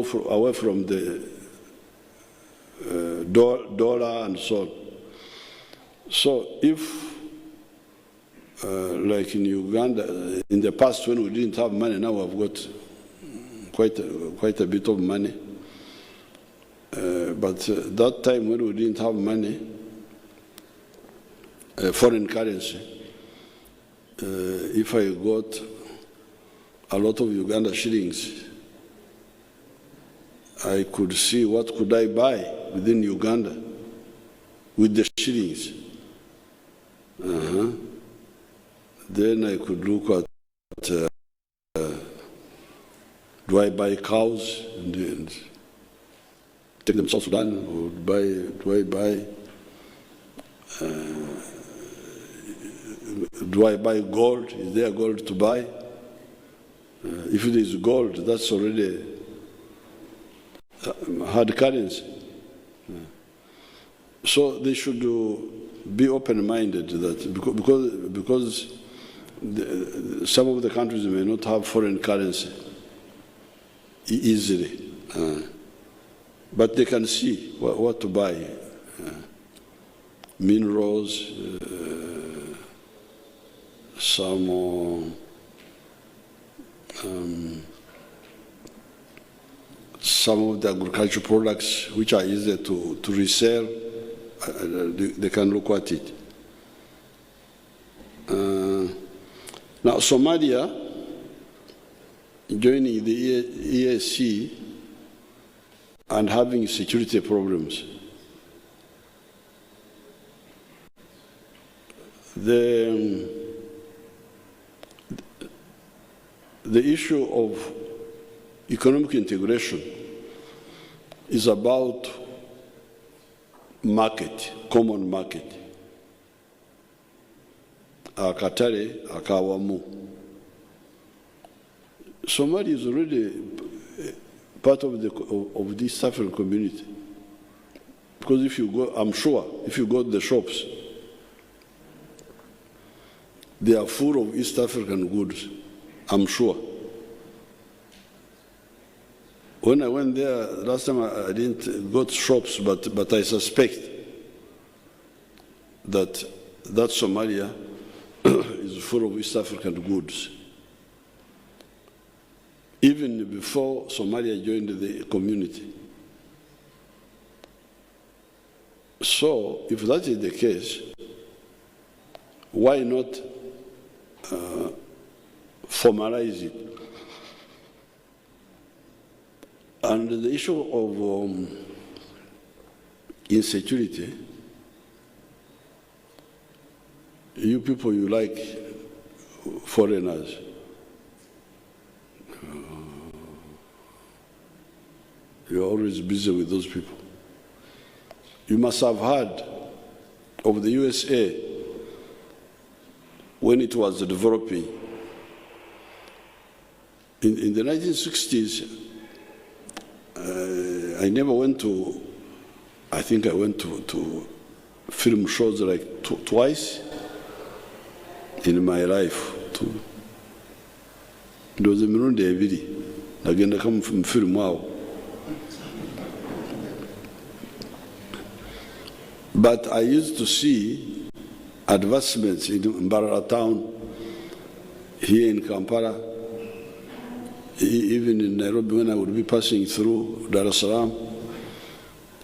go away from the dollar and so on. So if, like in Uganda, in the past when we didn't have money, now we've got quite a bit of money. But that time when we didn't have money, foreign currency, if I got a lot of Uganda shillings, I could see what could I buy within Uganda with the shillings. Then I could look at do I buy cows and take them to South Sudan, or do I buy gold? Is there gold to buy? If it is gold, that's already hard currency. So they should be open-minded that because some of the countries may not have foreign currency easily, but they can see what to buy. Minerals, some of the agricultural products which are easier to resell, they can look at it. Now, Somalia joining the EAC and having security problems. The issue of economic integration is about market, common market. Akatare, akawamu. Somalia is already part of the East African community. Because if you go, I'm sure, if you go to the shops, they are full of East African goods, I'm sure. When I went there last time, I didn't go to shops, but I suspect that Somalia is full of East African goods. Even before Somalia joined the community. So, if that is the case, why not formalize it? And the issue of insecurity, you people, you like foreigners. You're always busy with those people. You must have heard of the USA when it was developing. In the 1960s, I never went to, I think I went to film shows like twice in my life. There was a Mirundi Eviri, again I come from film wow. But I used to see advancements in Mbarara town, here in Kampala, even in Nairobi when I would be passing through Dar es Salaam.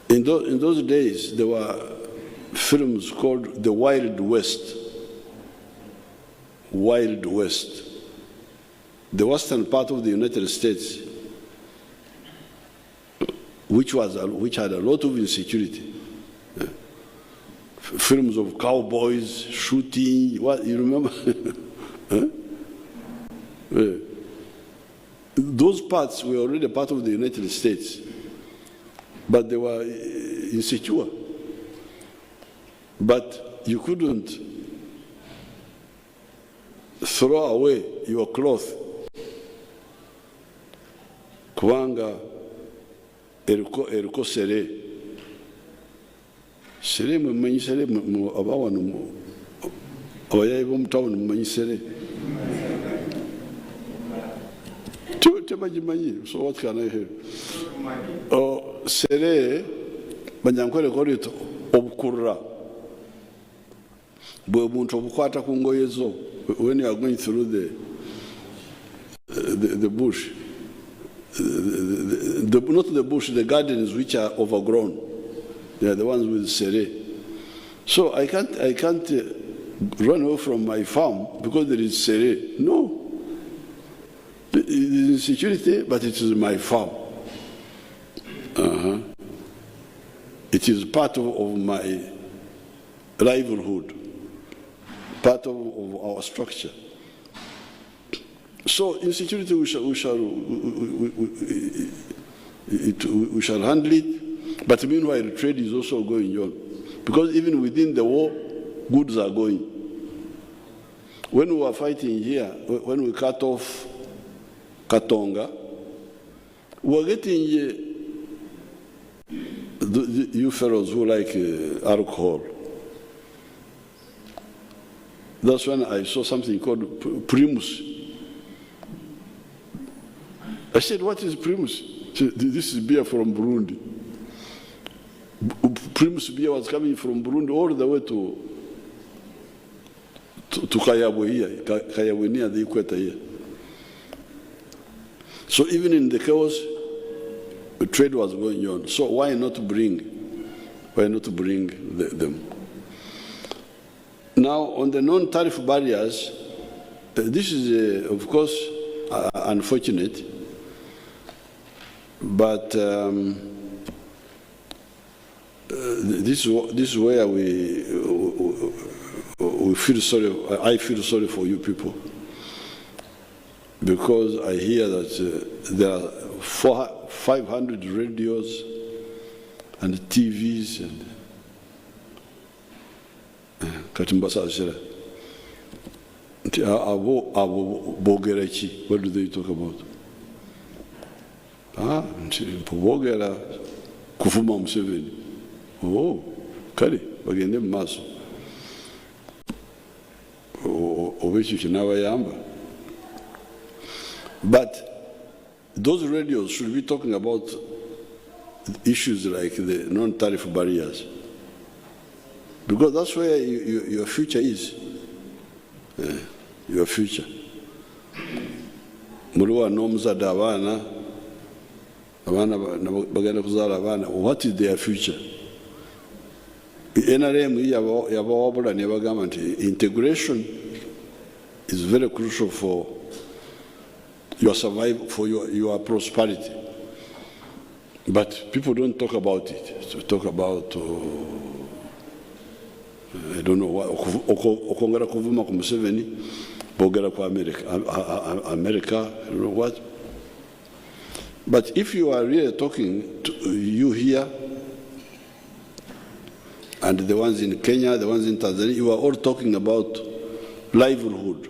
In those days, there were films called The Wild West. Wild West. The western part of the United States, which had a lot of insecurity. Films of cowboys, shooting, what, you remember? Those parts were already part of the United States, but they were insecure. But you couldn't throw away your cloth. Kubanga eriko sere. Sere mmanyi sere abawano abayayi b'omutawuni mmanyi sere. So what can I hear? Oh, sere banyankwere korito obukurra. Bwe muntu obukwata ku ngoye zo when you are going through the bush. Not the bush, the gardens which are overgrown. They are the ones with sere. So I can't run away from my farm because there is sere. No. It is insecurity, but it is my farm. It is part of my livelihood, part of our structure. So insecurity, we shall handle it, but meanwhile trade is also going on. Because even within the war, goods are going. When we were fighting here, when we cut off Katonga, we were getting you fellows who like alcohol. That's when I saw something called Primus. I said, what is Primus? Said, this is beer from Burundi. Primus beer was coming from Burundi all the way to Kayabwe here, Kayabwe near the equator here. So even in the chaos, the trade was going on. So why not bring them? Now, on the non-tariff barriers, this is, of course, unfortunate, but this is where we feel sorry. I feel sorry for you people, because I hear that there are 500 radios and TVs and Katimbasa Ashera. What do they talk about? Bogera kuvuma Museveni. Oh, kale bagende maso. Obechi kinabayamba. But those radios should be talking about issues like the non-tariff barriers, because that's where your future is. Your future. Muruwa nomuzadde abaana bagenda kuzaala abaana. What is their future? NRM yabawabula ne bagamba nti integration is very crucial for your survival, for your prosperity. But people don't talk about it. So talk about I don't know what okongera kuvuma ku Museveni bogera ku America, I don't know what. But if you are really talking to you here and the ones in Kenya, the ones in Tanzania, you are all talking about livelihood,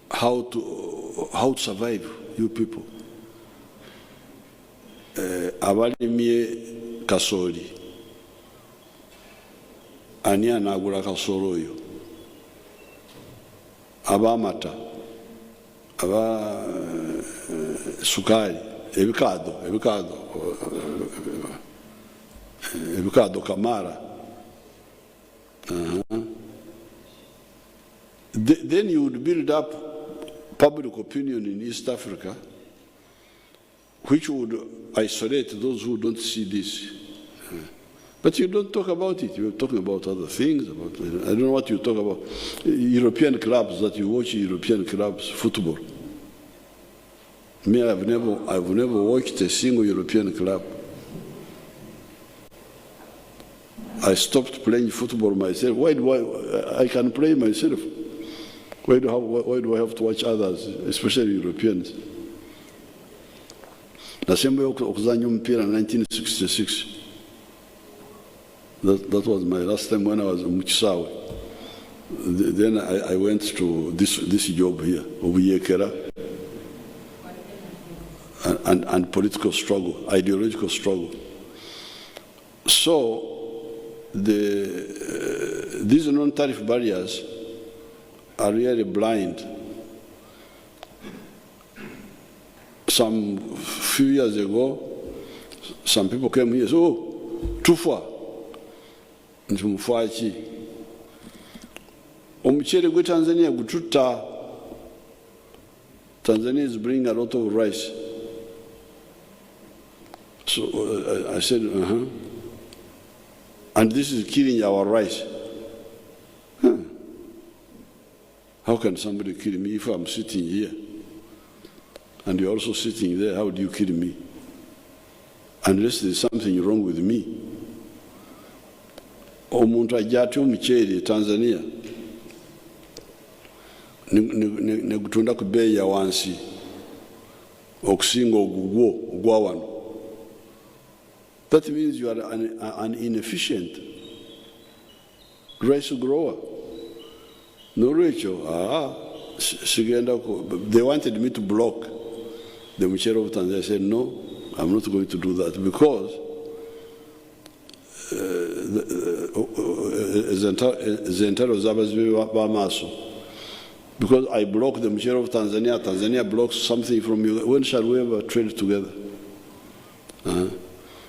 how to survive, you people. Abalimye kasoli, ani anagula kasolo oyo, abamata, aba sukari, ebikado kamara. Then you would build up public opinion in East Africa, which would isolate those who don't see this. But you don't talk about it. You're talking about other things. I don't know what you talk about. European clubs, that you watch European clubs, football. Me, I've never watched a single European club. I stopped playing football myself. Why do I can play myself. Why do I have to watch others, especially Europeans? Nasembe okuzanya mpira in 1966. That was my last time when I was in Muchisawe. Then I went to this job here, Obuyekera, and political struggle, ideological struggle. So these non-tariff barriers are really blind. some few years ago, some people came here and said, oh, too far. Ntumufaki. Omuchere gwe Tanzania gututa. Tanzania is bringing a lot of rice. So I said, and this is killing our rice. How can somebody kill me if I'm sitting here? And you're also sitting there, how do you kill me? Unless there's something wrong with me. Omuntu ajja omuceere Tanzania ne gutunda ku bbeeyi ya wansi okusinga ogwa wano. That means you are an inefficient rice grower. Norwecho, they wanted me to block the muchere of Tanzania. I said, no, I'm not going to do that because because I block the muchere of Tanzania, Tanzania blocks something from you. When shall we ever trade together?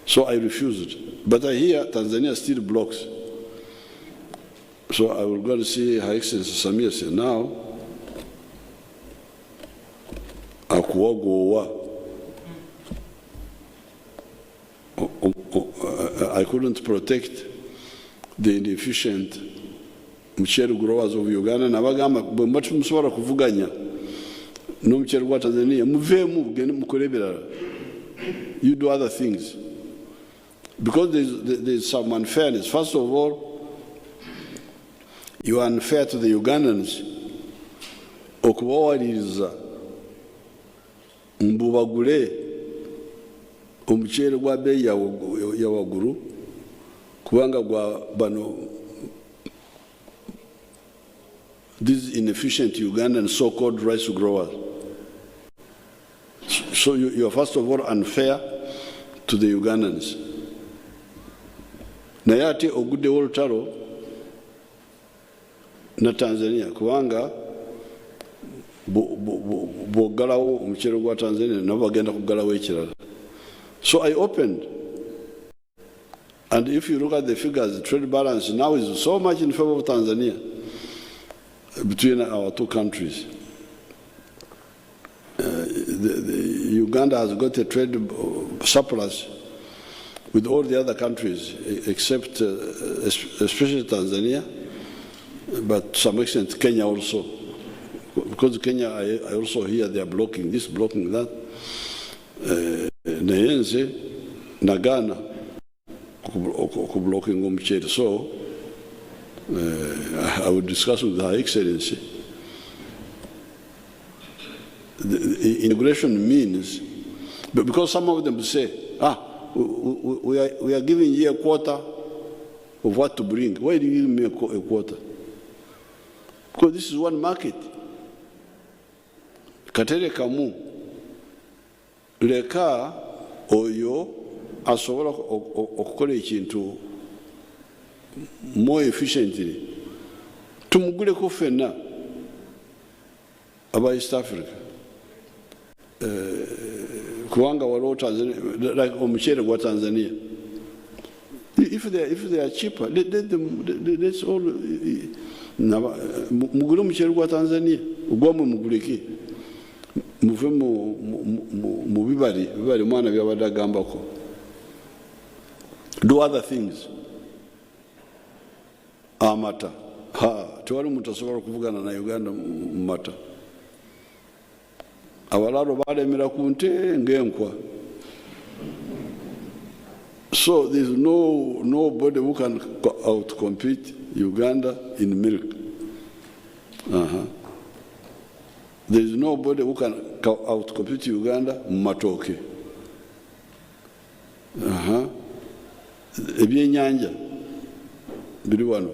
So I refused. But I hear Tanzania still blocks. So I will go to see Her Excellency Samia say, now, I couldn't protect the inefficient muchere growers of Uganda. Nabagamba bwe mbatu musobola kuvuganya n'omuchere gwa Tanzania muveemu mugende mukole ebirala. You do other things. Because there's some unfairness. First of all, you are unfair to the Ugandans. Okubawaliriza mbu bagule omuchere gwa bbeeyi ya waggulu kubanga gwa bano these inefficient Ugandan so-called rice growers. So you are first of all unfair to the Ugandans. Naye ate oguddewo olutalo na Tanzania kubanga bw'oggalawo omucere gwa Tanzania nabo bagenda kuggalawo ekirala. So I opened, and if you look at the figures, the trade balance now is so much in favor of Tanzania between our two countries. Uganda has got a trade surplus with all the other countries except especially Tanzania, but to some extent Kenya also. Because Kenya, I also hear they are blocking this, blocking that. Nayenze, Nagana, blocking omuchere. So I would discuss with Her Excellency. The integration means, but because some of them say, we are giving you a quota of what to bring. Why do you give me a quota? Because this is one market. Katere kamu leka oyo asobola okukola ekintu more efficiently tumuguleko ffenna aba East Africa kubanga waliwo Tanzania like omuchere gwa Tanzania. If they are cheaper, let them, let's all mugule omuchere gwa Tanzania ogwamwe muguleke muve mu bibali mwana byabadde agambako. Do other things. Amata tewali muntu asobola okuvugana na Uganda mu mata. Abalaalo balemera ku nte ng'enkwa. So there's nobody who can outcompete Uganda in milk. There's nobody who can outcompete Uganda in matoke. Ebyenyanja biri wano.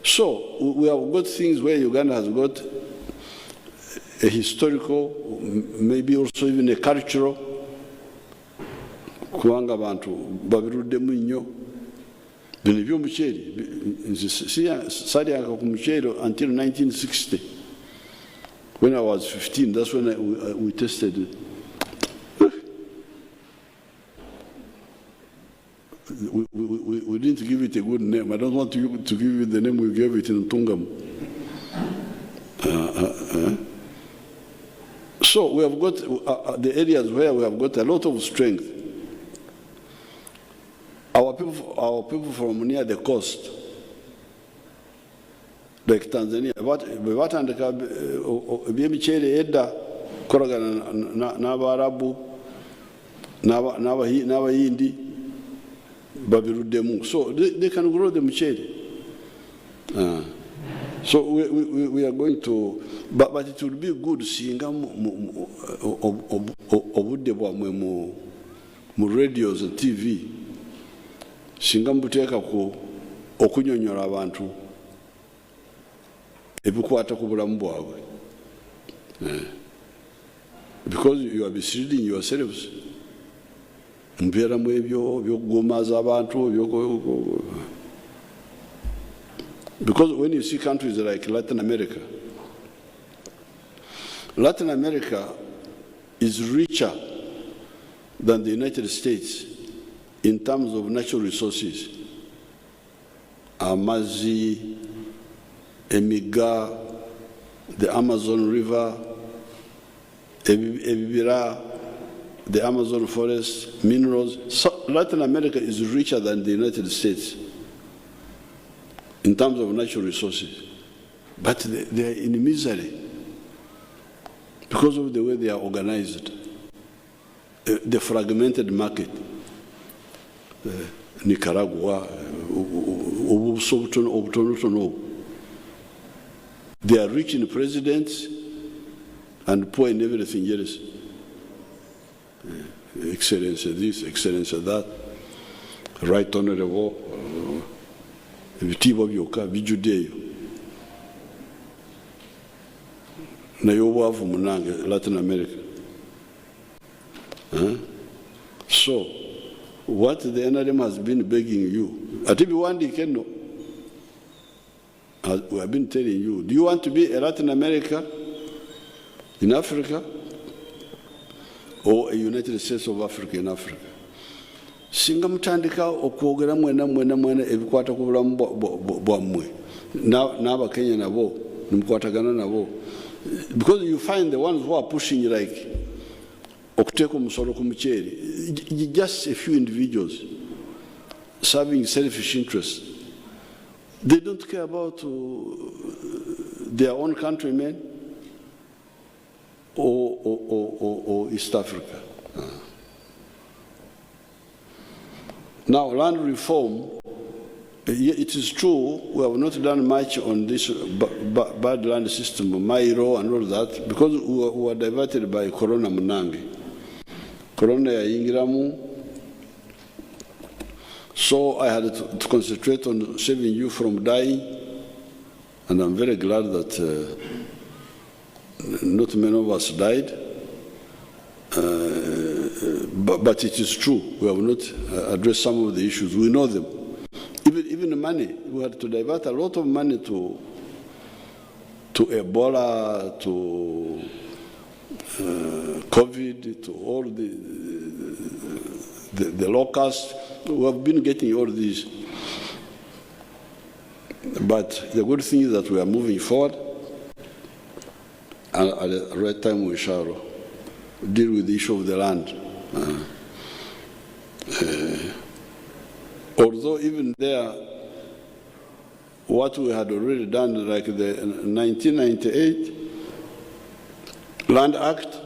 So we have got things where Uganda has got a historical, maybe also even a cultural. Kubanga abantu babiruddemu nnyo bino ebyomuceere salyanga ku muceere until 1960 when I was 15. That's when we tasted we didn't give it a good name. I don't want to give you the name we gave it in Tungam. So we have got the areas where we have got a lot of strength. Our people from near the coast, like Tanzania, bebatandika ebyemiceere edda koragana n'Abarabu n'Abayindi babiruddemu, so they can grow the muceere. So we are going to, but it would be good singa obudde bwamwe mu radios and TV singa mbuteeka ku okunyonyola abantu ebikwata ku bulamu bwabwe, because you are misleading yourselves. Mbeera mu ebyo byokugumaaza abantu. Because when you see countries like Latin America is richer than the United States in terms of natural resources. Amazi, Emiga, the Amazon River, Ebibira, the Amazon forest, minerals. So Latin America is richer than the United States in terms of natural resources. But they are in misery because of the way they are organized. The fragmented market. Nicaragua, they are rich in presidents and poor in everything else. Excellency this, excellency that, right honorable, ebitiibwa byokka bijjudde eyo. Naye obwavu munange Latin America. So, what the NRM has been begging you, ati biwandiike nno, we have been telling you, do you want to be a Latin America in Africa or a United States of Africa in Africa? Singa mutandika okwogera mwena ebikwata ku bulamu bwammwe n'Abakenya nabo nimukwatagana nabo, because you find the ones who are pushing like okuteeka omusolo ku muceere, just a few individuals serving selfish interests. They don't care about their own countrymen or East Africa. Now, land reform, it is true we have not done much on this bad land system, Mairo and all that, because we were diverted by Corona Munange. Corona yaingiramu, so I had to concentrate on saving you from dying, and I'm very glad that not many of us died. But it is true, we have not addressed some of the issues. We know them. Even the money, we had to divert a lot of money to Ebola, to COVID, to all the locusts. We have been getting all these. But the good thing is that we are moving forward, and at the right time we shall deal with the issue of the land. Although even there, what we had already done, like the 1998 Land Act,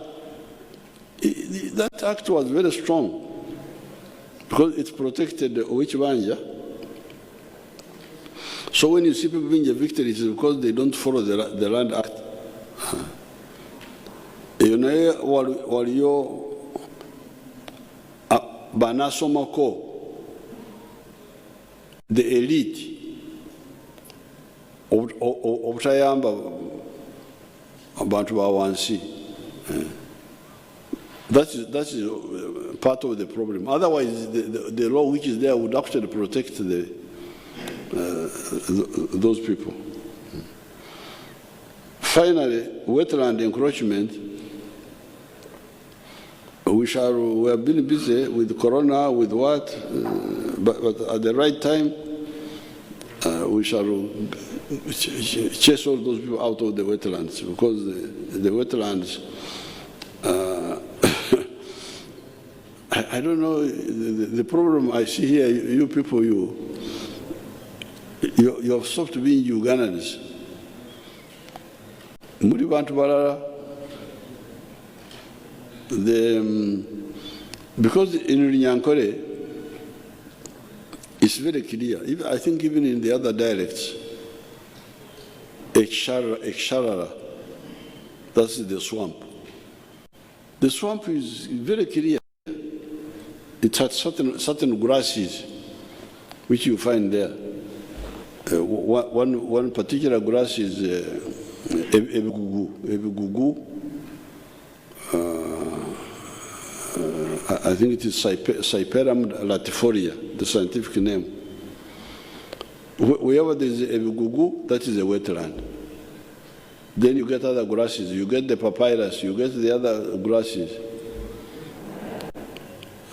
that act was very strong because it protected the Owichibanja. So when you see people being evicted, it's because they don't follow the Land Act. You know, while you're banasomako, the elite obutayamba abantu bawansi. That is part of the problem. Otherwise, the law which is there would actually protect those people. Finally, wetland encroachment. We have been busy with Corona, with what, but at the right time, we shall chase all those people out of the wetlands, because the wetlands, I don't know, the problem I see here, you people, you have stopped being Ugandans. Muri bantu balala, because in Runyankore, it's very clear. I think even in the other dialects, Eksharara, that's the swamp. The swamp is very clear. It has certain grasses which you find there. One particular grass is Ebigugu. I think it is Cyperum latifolia, the scientific name. Wherever there is Ebigugu, that is a wetland. Then you get other grasses. You get the papyrus. You get the other grasses.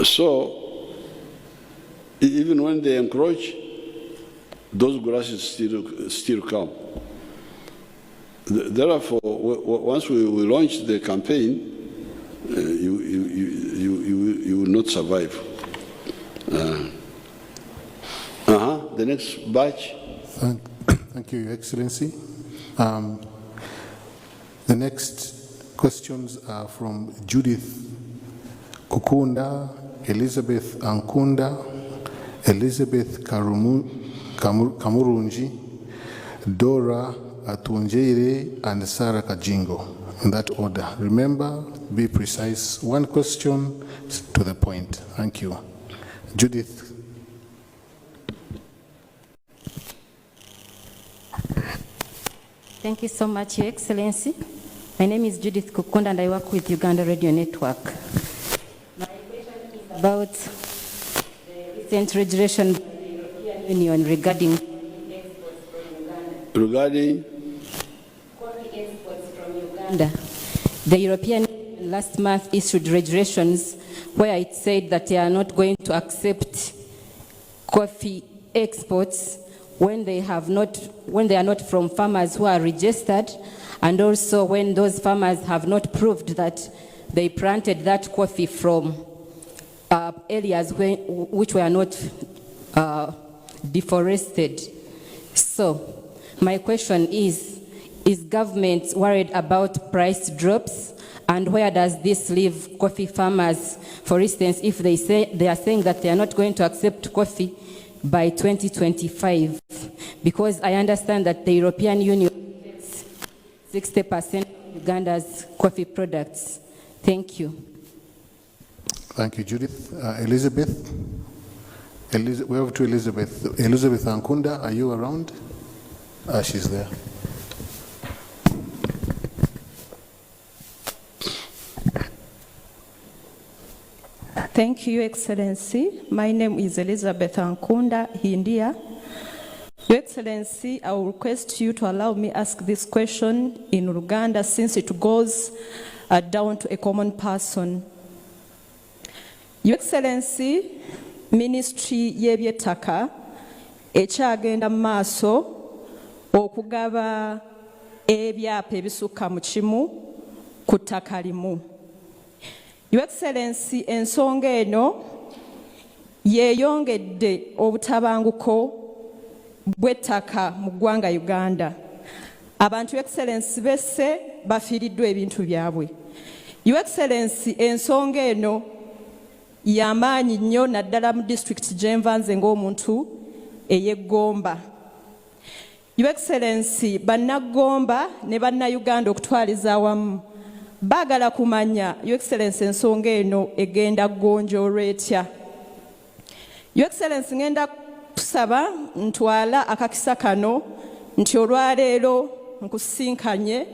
So, even when they encroach, those grasses still come. Therefore, once we launch the campaign, you will not survive. The next batch. Thank you, Your Excellency. The next questions are from Judith Kukunda, Elizabeth Ankunda, Elizabeth Kamurunji, Dora Atunjeire, and Sarah Kajingo, in that order. Remember, be precise. One question to the point. Thank you. Judith. Thank you so much, Your Excellency. My name is Judith Kukunda and I work with Uganda Radio Network. My question is about the recent regulation by the European Union regarding exports from Uganda. Regarding? Coffee exports from Uganda. The European Union last month issued regulations where it said that they are not going to accept coffee exports when they are not from farmers who are registered, and also when those farmers have not proved that they planted that coffee from areas which were not deforested. So my question is government worried about price drops, and where does this leave coffee farmers? For instance, if they are saying that they are not going to accept coffee by 2025, because I understand that the European Union gets 60% of Uganda's coffee products. Thank you. Thank you, Judith. Elizabeth? We have to Elizabeth. Elizabeth Ankunda, are you around? She's there. Thank you, Your Excellency. My name is Elizabeth Ankunda, India. Your Excellency, I will request you to allow me ask this question in Uganda, since it goes down to a common person. Your Excellency, Ministry y'eby'ettaka ekyagenda mu maaso okugaba ebyapa ebisukka mu kimu ku ttaka limu. Your Excellency, ensonga eno yeeyongedde obutabanguko bw'ettaka mu ggwanga Uganda. Abantu, Your Excellency, besse bafiiriddwa ebintu byabwe. Your Excellency, ensonga eno y'amaanyi nnyo naddala mu district gye nva nze ng'omuntu ey'eggomba. Your Excellency, bannaggomba ne bannayuganda okutwaliza awamu baagala kumanya, Your Excellency, ensonga eno egenda gonjoolwa etya. Your Excellency, ngenda kusaba ntwala akakisa kano nti olwaleero nkusisinkanye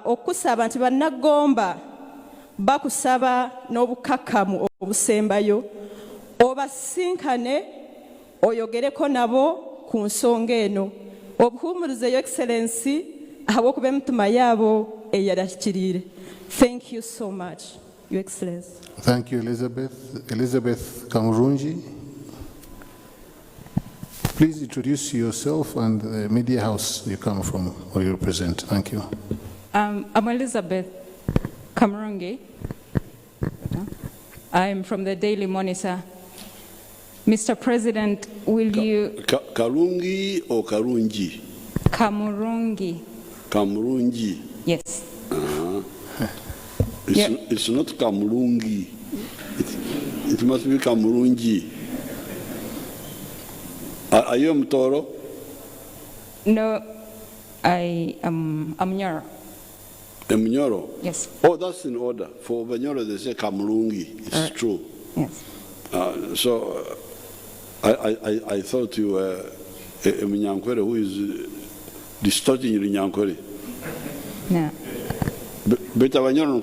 okusaba nti bannaggomba bakusaba n'obukakkamu obusembayo obasisinkane oyogereko nabo ku nsonga eno obuhumurize, Your Excellency, habw'okuba emitima yaabo eyalakirire. Thank you so much. Your Excellency. Thank you, Elizabeth. Elizabeth Kamurungi. Please introduce yourself and the media house you come from or you represent. Thank you. I'm Elizabeth Kamurungi. I'm from the Daily Monitor. Mr. President, will you... Karungi or Karungi? Kamurungi. Kamurungi. Yes. It's not Kamurungi. It must be Kamurungi. Are you Mtoro? No, I am Mnyoro. Mnyoro? Yes. Oh, that's in order. For Mnyoro, they say Kamurungi. It's true. Yes. So I thought you were a Mnyankwere who is distorting your Nyankwere. No. But Mnyoro,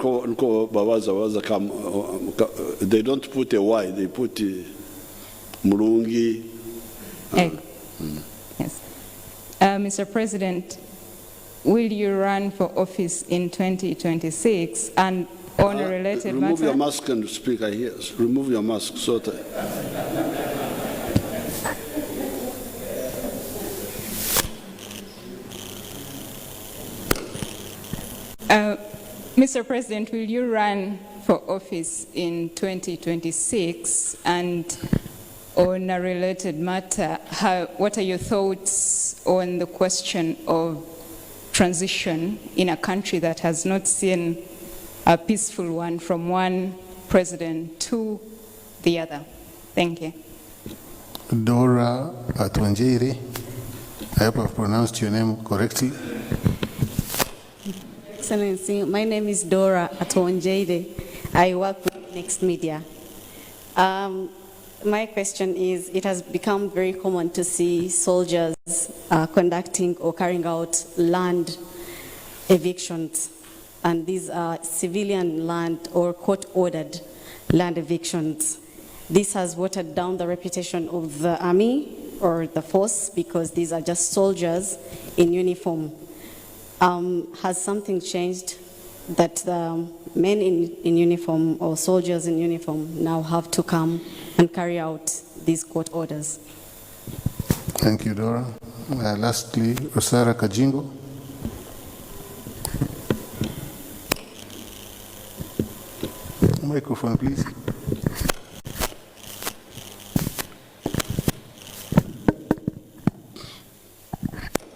they don't put a Y, they put Murungi. Yes. Mr. President, will you run for office in 2026? And on a related matter... Remove your mask and speak, I hear. Remove your mask, so that... Mr. President, will you run for office in 2026? And on a related matter, what are your thoughts on the question of transition in a country that has not seen a peaceful one from one president to the other? Thank you. Dora Atwanjere. I hope I've pronounced your name correctly. Excellency, my name is Dora Atwanjere. I work with Next Media. My question is, it has become very common to see soldiers conducting or carrying out land evictions, and these are civilian land or court-ordered land evictions. This has watered down the reputation of the army or the force because these are just soldiers in uniform. Has something changed that the men in uniform or soldiers in uniform now have to come and carry out these court orders? Thank you, Dora. Lastly, Rosara Kajingo. Microphone, please.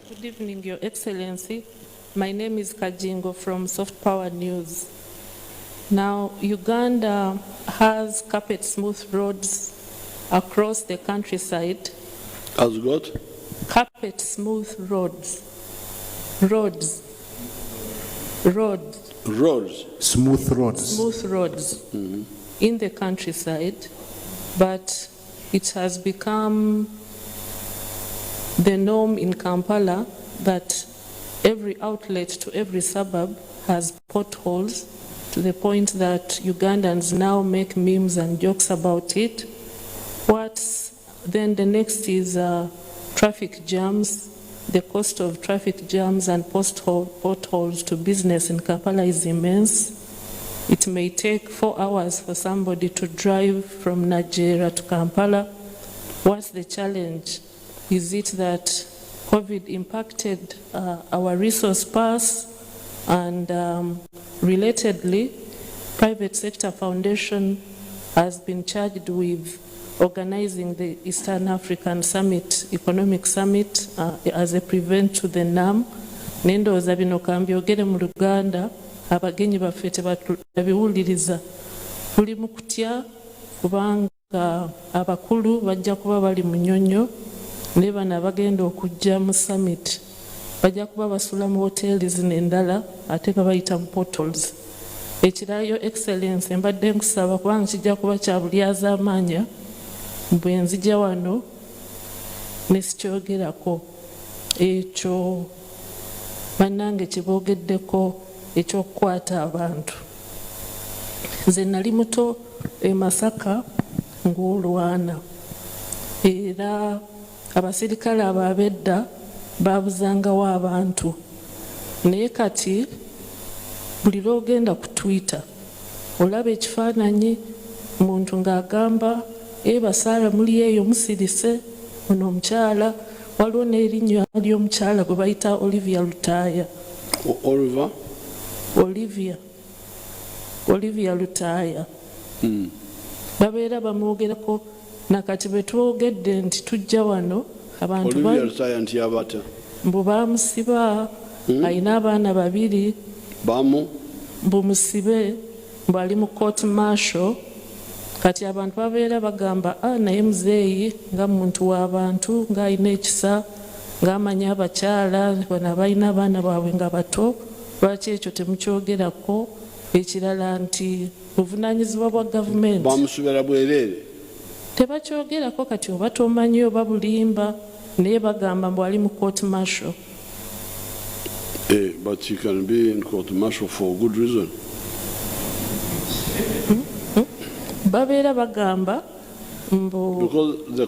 Good evening, Your Excellency. My name is Kajingo from Soft Power News. Now, Uganda has carpet smooth roads across the countryside. Has got? Carpet smooth roads. Roads. Smooth roads. Smooth roads in the countryside, but it has become the norm in Kampala that every outlet to every suburb has potholes, to the point that Ugandans now make memes and jokes about it. Then the next is traffic jams. The cost of traffic jams and potholes to business in Kampala is immense. It may take 4 hours for somebody to drive from Nigeria to Kampala. What's the challenge? Is it that COVID impacted our resource pass? And relatedly, private sector foundation has been charged with organizing the Eastern African Summit, Economic Summit, as a prevent to the NAM. Nendooza bino kambyogere mu Luganda, abagenyi baffe tebabiwuliriza. Tuli mu kutya kubanga abakulu bajja kuba bali mu nnyonnyo, ne bano abagenda okujja mu summit bajja kuba basula mu hotels n'endala ate babayita mu portals. Ekirayo Excellence mbadde nkusaba kubanga kijja kuba kya bulyaza amaanya bwe nzija wano ne sikyogerako ekyo bannange kiboogeddeko ekyokukwata abantu. Nze nali muto e Masaka ng'olwana era abasirikale ababedda babuzangawo abantu, naye kati buli lwogenda ku Twitter olaba ekifaananyi muntu ng'agamba basaala muli eyo musirise ono omukyala waliwo n'erinnya ly'omukyala gwe bayita Olivia Lutaaya. Olivia Lutaaya babeera bamwogerako nakati bwe twogedde nti tujja wano abantu mbu baamusiba alina abaana 2 mbumusibe mbu ali mu court martial. Kati abantu babeera bagamba naye muzeeyi nga muntu w'abantu ng'alina ekisa ng'amanya abakyala bano abalina abaana baabwe nga bato, lwaki ekyo temukyogerako? Ekirala nti buvunaanyizibwa bwa gavumenti bamusubira bwereere tebakyogerako, kati oba tomanyi oba bulimba, naye bagamba mbu ali mu court martial. But he can be in court martial for good reason. Babeera bagamba mbu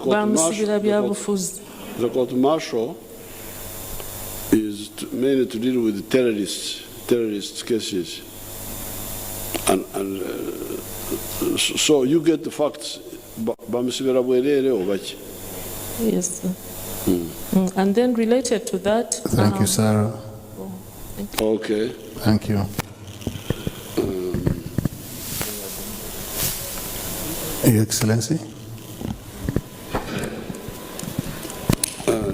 bamusibira byabufuzi. The court martial is mainly to deal with terrorist cases. And so you get the facts. Yes, sir. And then related to that. Thank you, Sarah. Okay. Thank you. Your Excellency.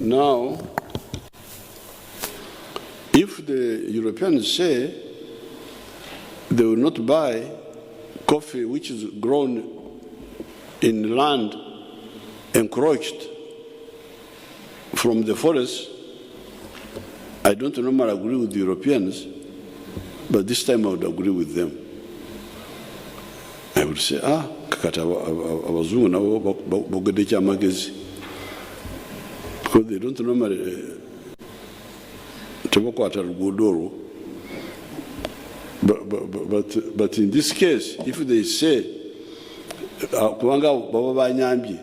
Now, if the Europeans say they will not buy coffee which is grown in land encroached from the forest, I don't normally agree with the Europeans, but this time I would agree with them. I would say, kakata abazungu nabo bogede kyamagezi, because they don't normally tebakwata luguudo. But in this case, if they say, kubanga baba banyambye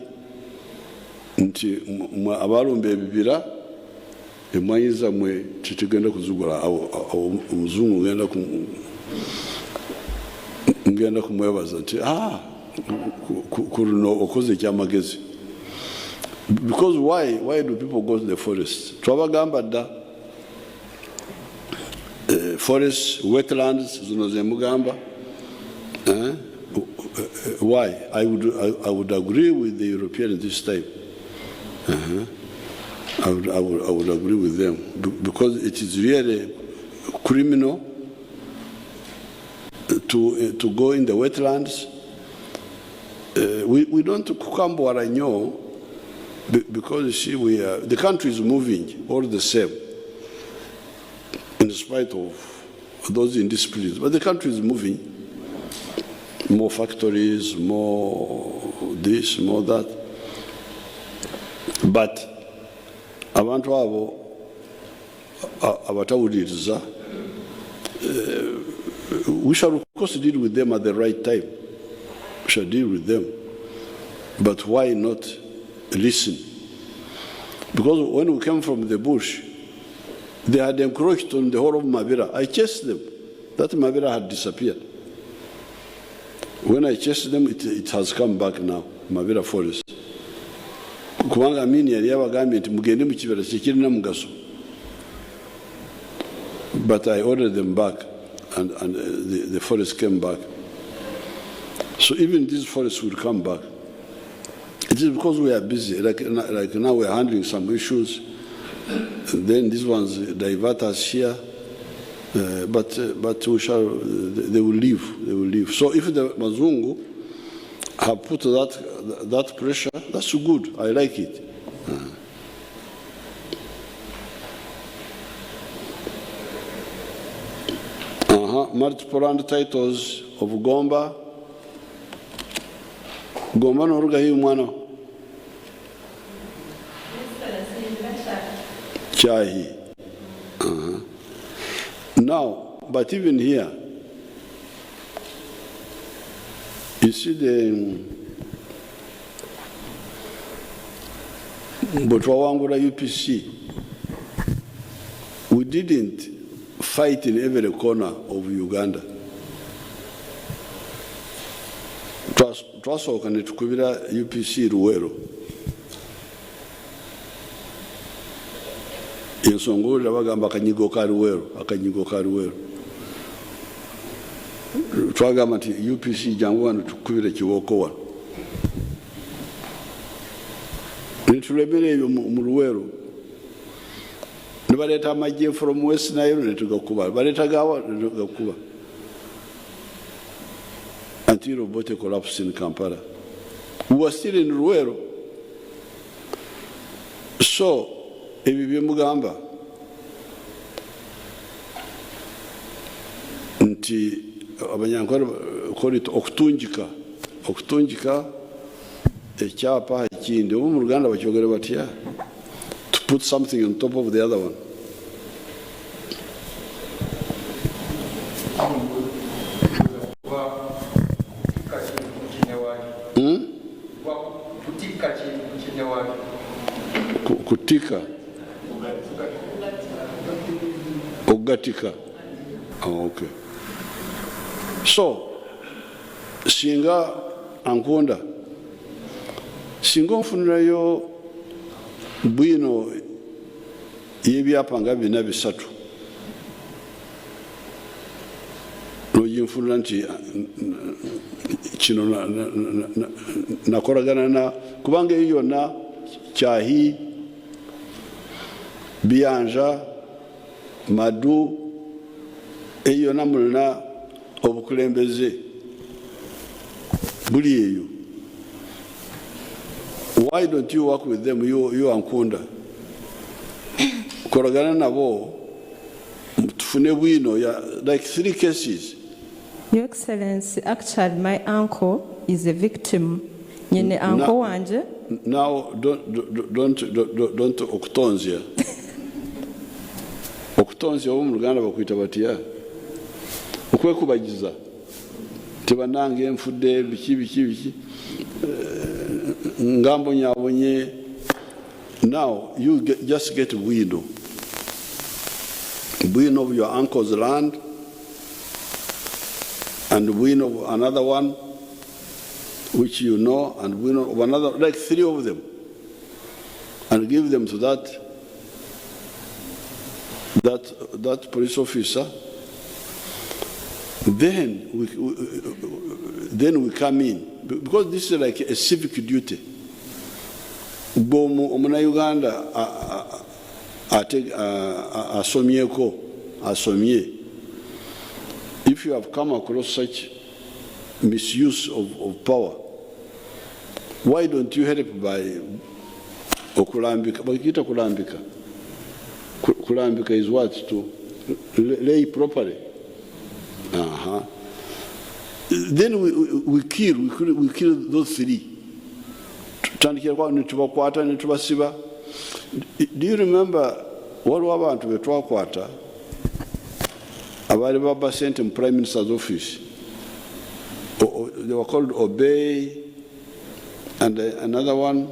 nti abalumba ebibira emwanyi zammwe tetugenda kuzigula, omuzungu ngenda kumwebaza nti kuno okoze ekyamagezi. Because why do people go to the forest? Twabagamba dda forests, wetlands, zino zemugamba. Why? I would agree with the Europeans this time. I would agree with them because it is really criminal to go in the wetlands. We don't kukambwara nnyo because you see the country is moving all the same in spite of those indisciplines, but the country is moving. More factories, more this, more that. But abantu abo abatawuliriza, we shall of course deal with them at the right time. We shall deal with them. But why not listen? Because when we came from the bush, they had encroached on the whole of Mabera. I chased them. That Mabera had disappeared. When I chased them, it has come back now, Mabera forest. Kubanga amini yali yabagambye nti mugende mu kibira tekirina mugaso. But I ordered them back, and the forest came back. So even these forests will come back. It is because we are busy. Like now we are handling some issues. Then these ones divert us here. But we shall. They will leave. They will leave. So if the Mazungu have put that pressure, that's good. I like it. Multiple land titles of Gomba. Gomba no ruga hi mwana. Chahi. Now, but even here, you see the Botwawangura UPC, we didn't fight in every corner of Uganda. twasooka ne tukubira UPC Luweero. Ensonga olulala bagamba akanyigo ka Luweero. Twagamba nti UPC jangu wano tukubire kiwooko wano. Ne tulebera ebyo mu Luweero. Ne baleeta amagye from West Nile ne tugakuba. Baleeta gawa ne tugakuba. Until Obote collapsed in Kampala. We were still in Luweero. So, ebyo bye mugamba nti abanyankole okutunjika ekyapa ekindi oba mu Luganda bakyogere batya, to put something on top of the other one. Kutika ogatika. Oh, okay. So singa Ankunda singa onfunirayo bwino yebyapa nga bina bisatu nojinfunira nti kino nakolagana na kubanga eyo yonna Kyahi, Biyanja, Madu, eyo namulina obukulembeze buli eyo. Why don't you work with them, you Ankunda? Koragana nabo tufune bwino ya like 3 cases. Your Excellency, actually my uncle is a victim. Nyine uncle wanje. Now don't okutonzya. Okutonzya obu mu Luganda bakwita batya? Okwekubagiza. Tebanange enfudde biki. Ngambo nyabonye. Now you just get bwino of your uncle's land and bwino of another one which you know, and bwino of another, like 3 of them, and give them to that police officer. Then we come in, because this is like a civic duty. Omuna Uganda asomye. If you have come across such misuse of power, why don't you help by okulambika? Bakita kulambika. Kulambika is what? To lay properly. Then we kill those 3. Do you remember what abantu betwakwata abali baba sent in Prime Minister's office? They were called Obey and another one.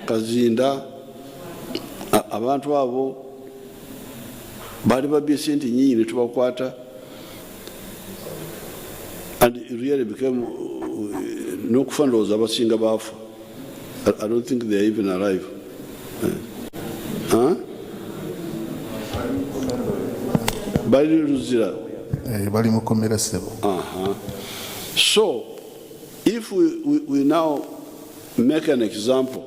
Kazinda. Abantu abo bali babye sente nyingi ne tubakwata, and it really became no fundos abasinga bafu. I don't think they even arrive. Bali ruzira bali mukomera sebo. So if we now make an example,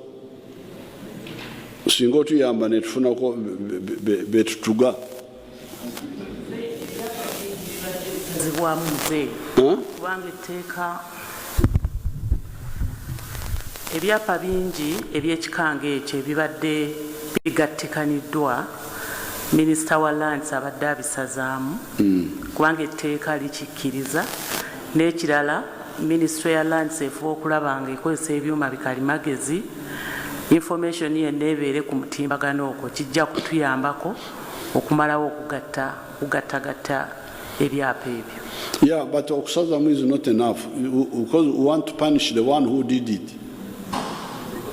singo tuyamba ne tufunako betutuga ebyapa bingi ebyekikanga ekyo ebibadde bigattikaniddwa minisita wa lands abadde abisazaamu kubanga etteeka likikkiriza, n'ekirala minisitule ya lands efuba okulaba nga ekozesa ebyuma bikalimagezi, information yenna ebeere ku mutimbagano okwo, kijja kutuyambako okumalawo okugattagatta ebyapa ebyo. Yeah, but okusazamu is not enough because we want to punish the one who did it.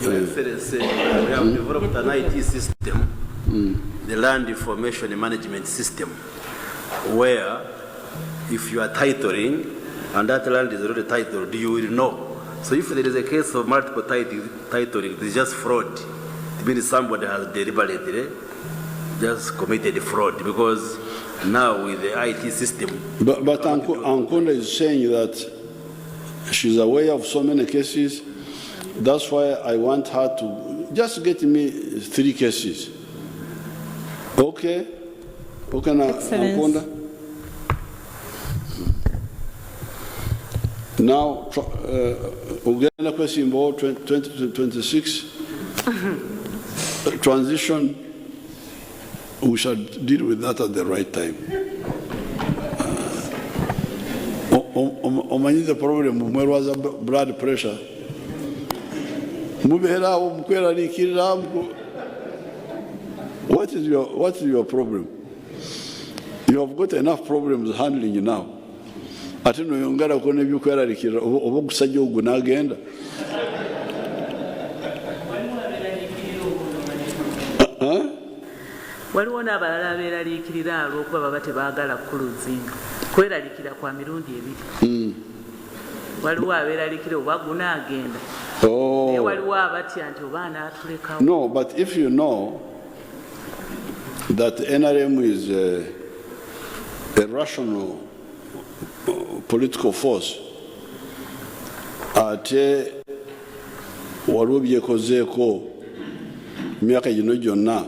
Your Excellency, we have developed an IT system the land information management system, where if you are titling and that land is already titled, you will know. So if there is a case of multiple titling, it's just fraud. It means somebody has deliberately just committed fraud, because now with the IT system. But Ankunda is saying that she's aware of so many cases. That's why I want her to just get me 3 cases. Okay? Okay, now, Ankunda? Now, Uganda question about 2026 transition. We shall deal with that at the right time. Omanyi the problem mwerwaza blood pressure. What is your problem? You have got enough problems handling you now. Ate no yongera kone byukwerarikira obo gusajja ogwo nagenda. Waliwo n'abalala abeeraliikirira olw'okuba baba tebaagala kuluzinga. Kweraliikira kwa mirundi ebiri. Waliwo abeeraliikira oba gunaagenda. Naye waliwo abatya nti oba anaatulekawo. No, but if you know that NRM is a rational political force, ate waliwo byekozeeko myaka gino gyonna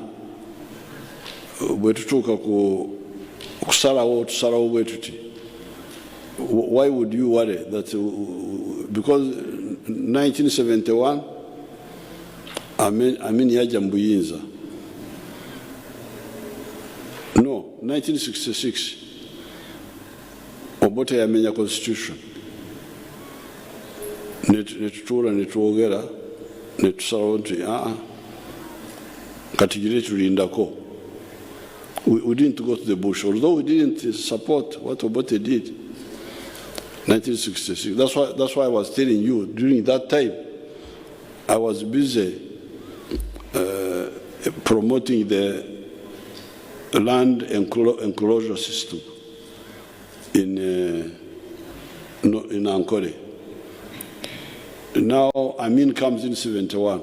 bwe tutuuka tusalawo bwe tuti. Why would you worry that because 1971 Amin yaja mu buyinza? No, 1966 Obote yamenya constitution. Netutuula netwogera netusalawo nti kati gire tulindako. We didn't go to the bush, although we didn't support what Obote did. 1966. That's why I was telling you during that time I was busy promoting the land enclosure system in Ankole. Now Amin comes in 71,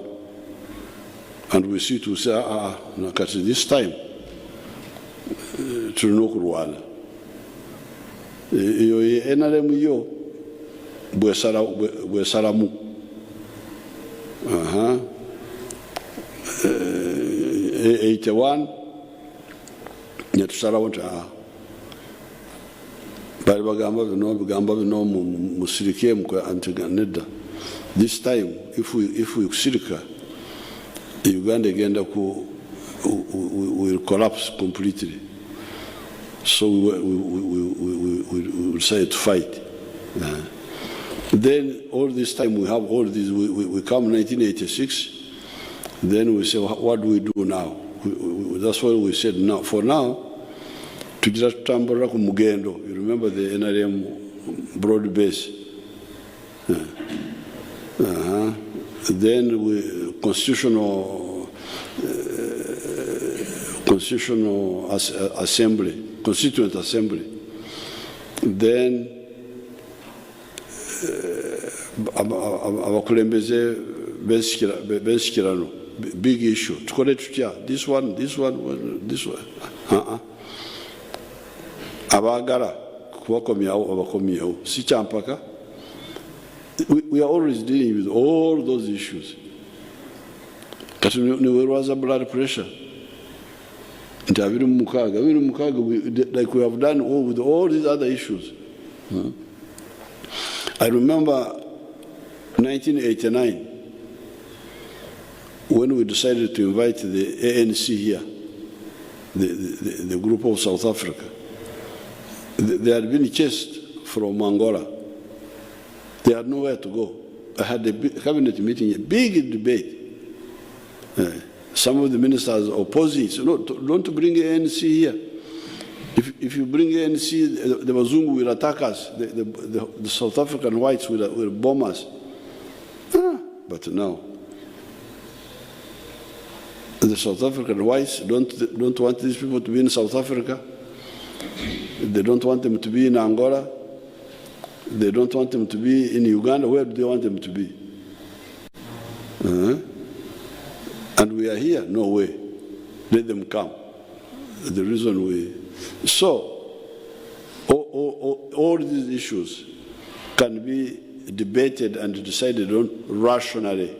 and we see to say, this time to no kurwana. Yo NRM yo bwesalamu. 81 netusalawo nti bali bagamba bino musirike nedda. This time if we kusirika, Uganda agenda will collapse completely. So we decided to fight. Then all this time we have all this. We come 1986. Then we say, what do we do now? That's what we said. Now, for now, to just tambura ku mugendo. You remember the NRM broad base. Then we constitutional assembly. Constituent Assembly. Then abakulembeze bensikirano, big issue. Tukole tutya, this one. Abagala kubakomyawo abakomyawo si kyampaka. We are always dealing with all those issues. Kati niwerwaza blood pressure. Like we have done with all these other issues. I remember 1989 when we decided to invite the ANC here, the group of South Africa. They had been chased from Angola. They had nowhere to go. I had a cabinet meeting, a big debate. Some of the ministers opposing, so no, don't bring ANC here. If you bring ANC, the Wazungu will attack us. The South African whites will bomb us. But now, The South African whites don't want these people to be in South Africa. They don't want them to be in Angola. They don't want them to be in Uganda. Where do they want them to be? And we are here? No way. Let them come. The reason we... So, all these issues can be debated and decided on rationally.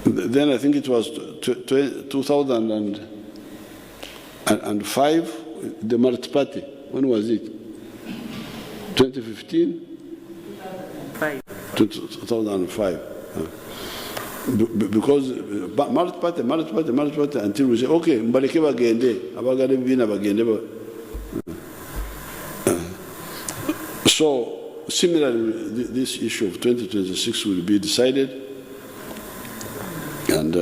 Then I think it was 2005, the Mart Party. When was it? 2015? 2005. Because Mart Party, until we say, okay, mbaleke bagende, abagade bina bagende. So, similarly, this issue of 2026 will be decided, and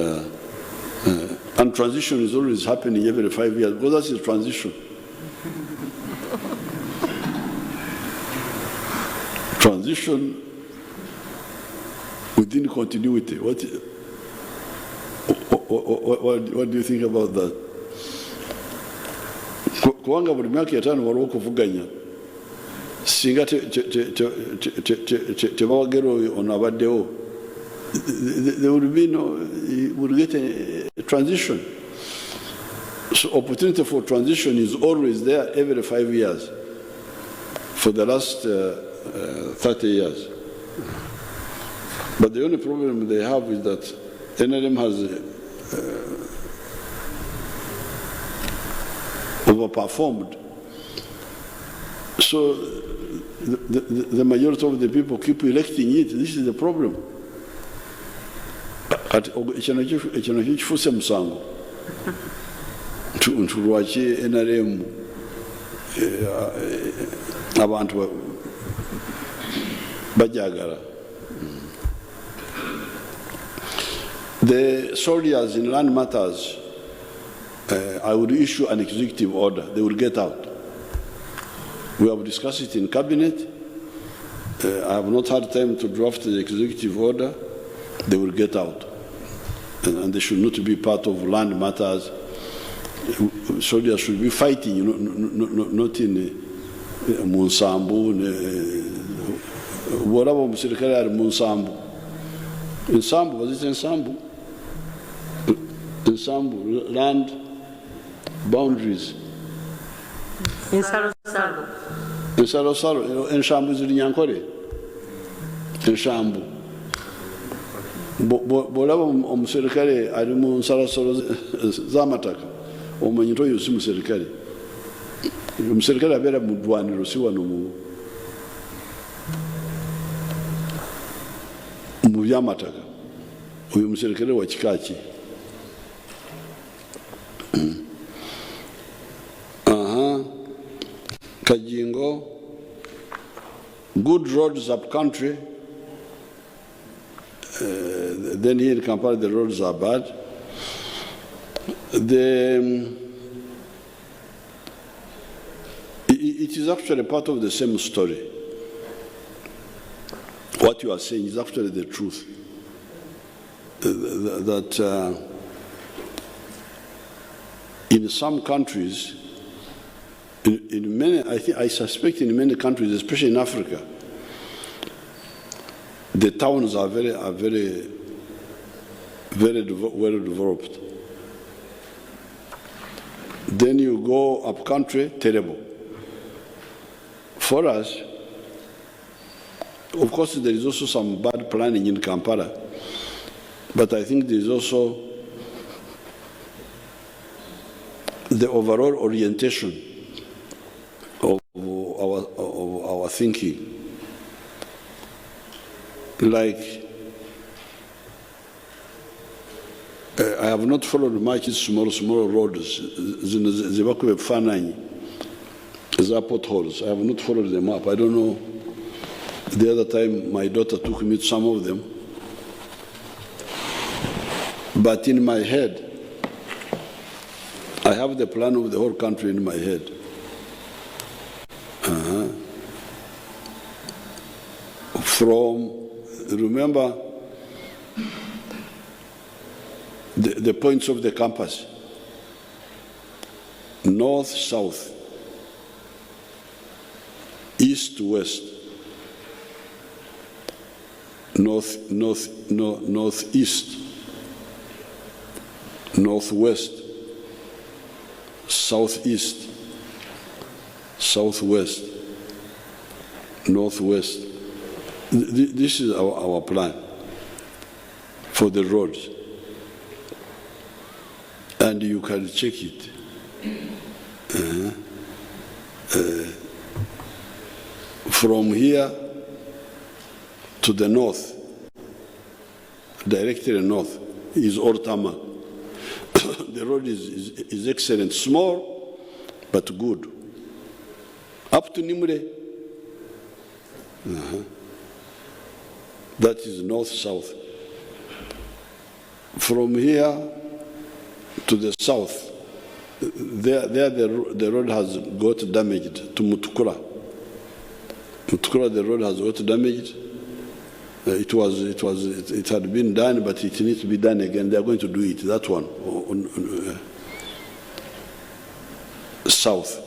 transition is always happening every 5 years, because that's a transition. Transition within continuity. What do you think about that? Kuwanga buli myaka etaano waliwo okuvuganya singa tebawagera oyo ono abaddewo, there will be no, we'll get a transition. So opportunity for transition is always there every 5 years for the last 30 years. But the only problem they have is that NRM has overperformed. So the majority of the people keep electing it. This is the problem. Ekyo kifuse musango nti lwaki NRM abantu bajagala. The soldiers in land matters, I would issue an executive order. They will get out. We have discussed it in cabinet. I have not had time to draft the executive order. They will get out. And they should not be part of land matters. Soldiers should be fighting, not in Munsambu. Whatever Musirikari are Munsambu. In Sambu, was it in Sambu? In Sambu, land boundaries. In Salo-Salo. In Salo-Salo, in Shambu is in Yankore. In Shambu. Bolaba omuserikale ali mu Nsalo-Salo z'amataka omanyi nti oyo si muserikale. Omuserikale abeera mu ddwaniro si wano mu by'amataka. Oyo muserikale wa kika ki? Kajingo, good roads up country. Then here in Kampala the roads are bad. It is actually part of the same story. What you are saying is actually the truth. That in some countries, in many, I suspect in many countries, especially in Africa, the towns are very well developed. Then you go up country, terrible. For us, of course, there is also some bad planning in Kampala, but I think there is also the overall orientation of our thinking. Like, I have not followed much small roads, potholes. I have not followed them up. I don't know. The other time, my daughter took me to some of them. But in my head, I have the plan of the whole country in my head. Remember, the points of the compass. North, south, east, west, northeast, northwest, southeast, southwest, northwest. This is our plan for the roads. And you can check it. From here to the north, directly north, is all tarmac. The road is excellent, small, but good. Up to Nimule, that is north-south. From here to the south, there the road has got damaged to Mutukura. Mutukura, the road has got damaged. It had been done, but it needs to be done again. They are going to do it. That one, south.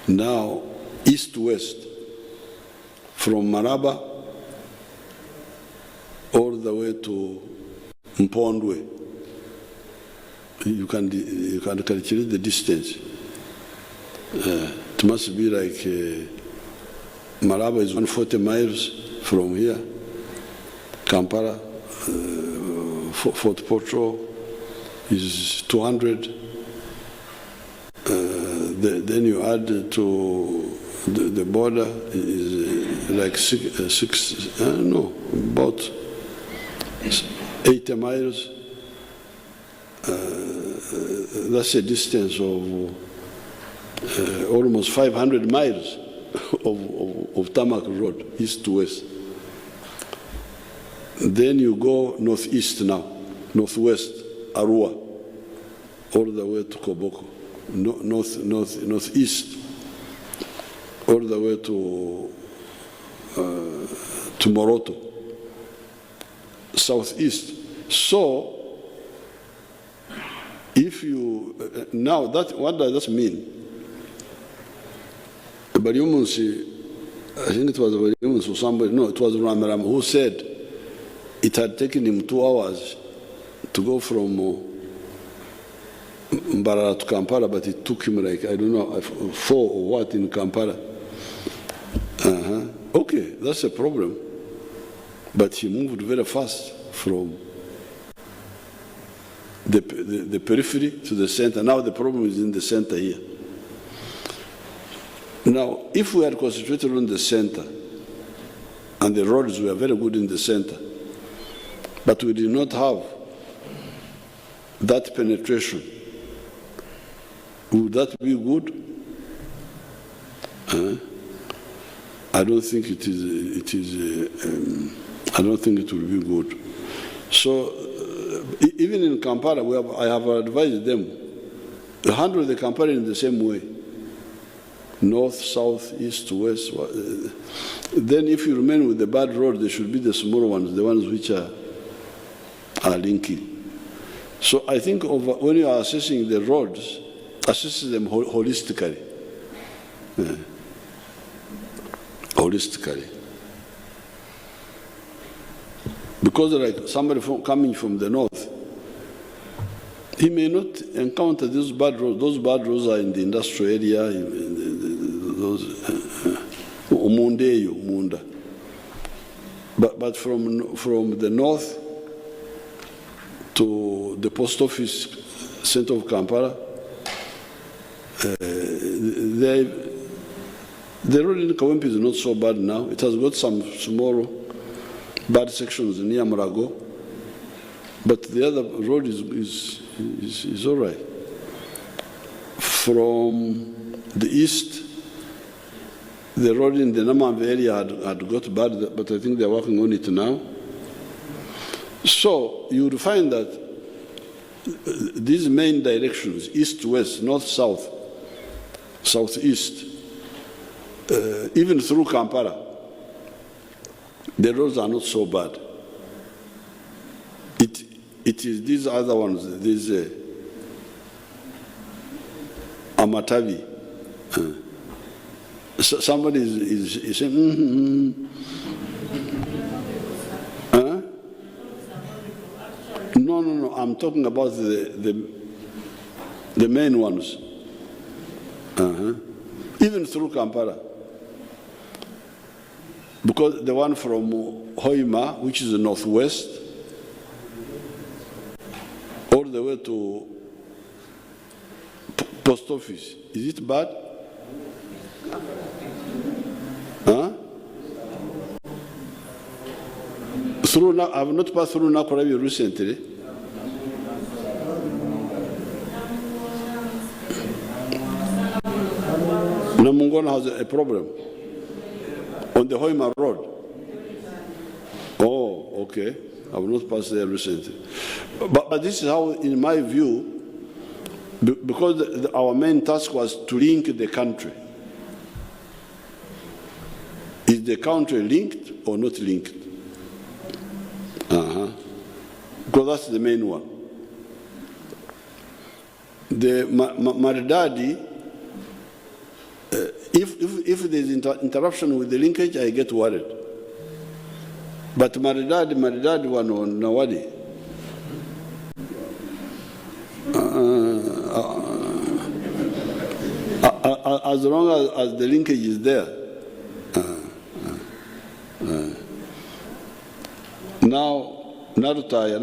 Now, east-west, from Maraba all the way to Mpondwe. You can calculate the distance. It must be like Maraba is 140 miles from here. Kampala, Fort Portal is 200. Then you add to the border is like about 80 miles. That's a distance of almost 500 miles of tarmac road, east to west. Then you go northeast now, northwest, Arua, all the way to Koboko, northeast, all the way to Moroto, southeast. So, if you, now what does that mean? Bariumunsi, I think it was Bariumunsi or somebody, no, it was Ramaram, who said it had taken him 2 hours to go from Mbarara to Kampala, but it took him like, I don't know, 4 or what in Kampala. Okay, that's a problem. But he moved very fast from the periphery to the center. Now the problem is in the center here. Now, if we had concentrated on the center, and the roads were very good in the center, but we did not have that penetration, would that be good? I don't think it is. I don't think it will be good. So, even in Kampala, I have advised them to handle the Kampala in the same way. North, south, east, west. Then if you remain with the bad road, they should be the smaller ones, the ones which are linking. So I think when you are assessing the roads, assess them holistically. Holistically. Because like somebody coming from the north, he may not encounter those bad roads. Those bad roads are in the industrial area, Munda. But from the north to the post office center of Kampala, the road in Kawempe is not so bad now. It has got some small bad sections near Marago, but the other road is all right. From the east, the road in the Namambe area had got bad, but I think they're working on it now. So you would find that these main directions, east-west, north-south, southeast, even through Kampala, the roads are not so bad. It is these other ones, these Amatavi. So somebody is saying, Huh? No, I'm talking about the main ones. Even through Kampala. Because the one from Hoima, which is the northwest, all the way to post office, is it bad? Huh? I have not passed through Nakurabi recently. Namungona has a problem on the Hoima Road. Oh, okay. I have not passed there recently. But this is how, in my view, because our main task was to link the country. Is the country linked or not linked? Because that's the main one. The Maridadi, if there's interruption with the linkage, I get worried. But Maridadi one on Nawadi. As long as the linkage is there. Now, Narutaya,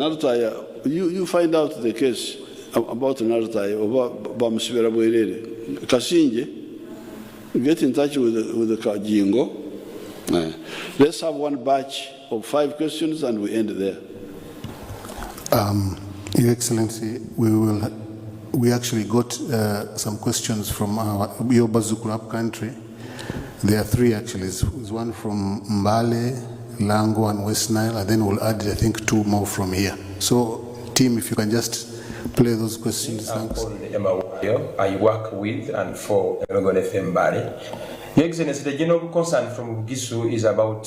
you find out the case about Narutaya, about Museveni. Kasinje, get in touch with the Kajingo. Let's have one batch of 5 questions and we end there. Your Excellency, we actually got some questions from your Bazukuru country. There are 3 actually. There's one from Mbale, Lango and West Nile, and then we'll add, I think, 2 more from here. So, team, if you can just play those questions. Thanks. I work with and for Emegon FM Mbale. Your Excellency, the general concern from Bugisu is about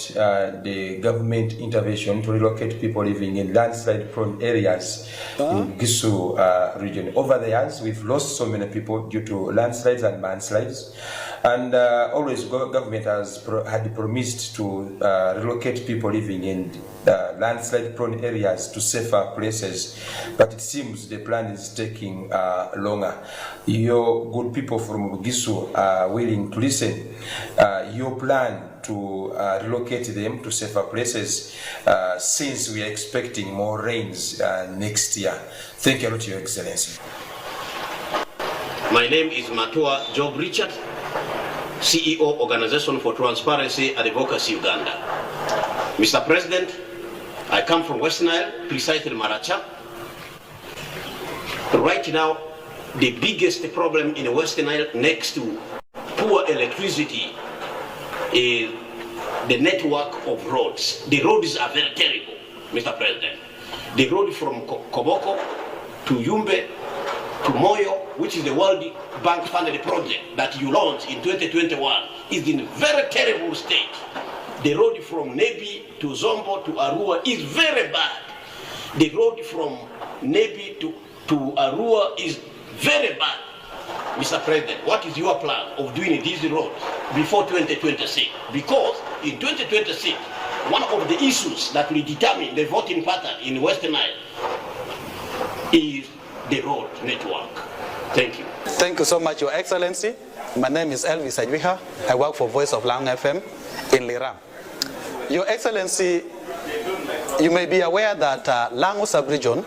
the government intervention to relocate people living in landslide-prone areas in Bugisu region. Over the years, we've lost so many people due to landslides and mudslides. And always government had promised to relocate people living in landslide-prone areas to safer places, but it seems the plan is taking longer. Your good people from Bugisu are willing to listen. Your plan to relocate them to safer places since we are expecting more rains next year. Thank you a lot, Your Excellency. My name is Matua Job Richard, CEO, Organization for Transparency and Advocacy, Uganda. Mr. President, I come from West Nile, precisely Maracha. Right now, the biggest problem in West Nile, next to poor electricity, is the network of roads. The roads are very terrible, Mr. President. The road from Koboko to Yumbe to Moyo, which is the World Bank funded project that you launched in 2021, is in a very terrible state. The road from Nebi to Zombo to Arua is very bad. The road from Nebi to Arua is very bad. Mr. President, what is your plan of doing these roads before 2026? Because in 2026, one of the issues that will determine the voting pattern in Western Nile is the road network. Thank you. Thank you so much, Your Excellency. My name is Elvis Ajwiha. I work for Voice of Lang FM in Lira. Your Excellency, you may be aware that Lango sub-region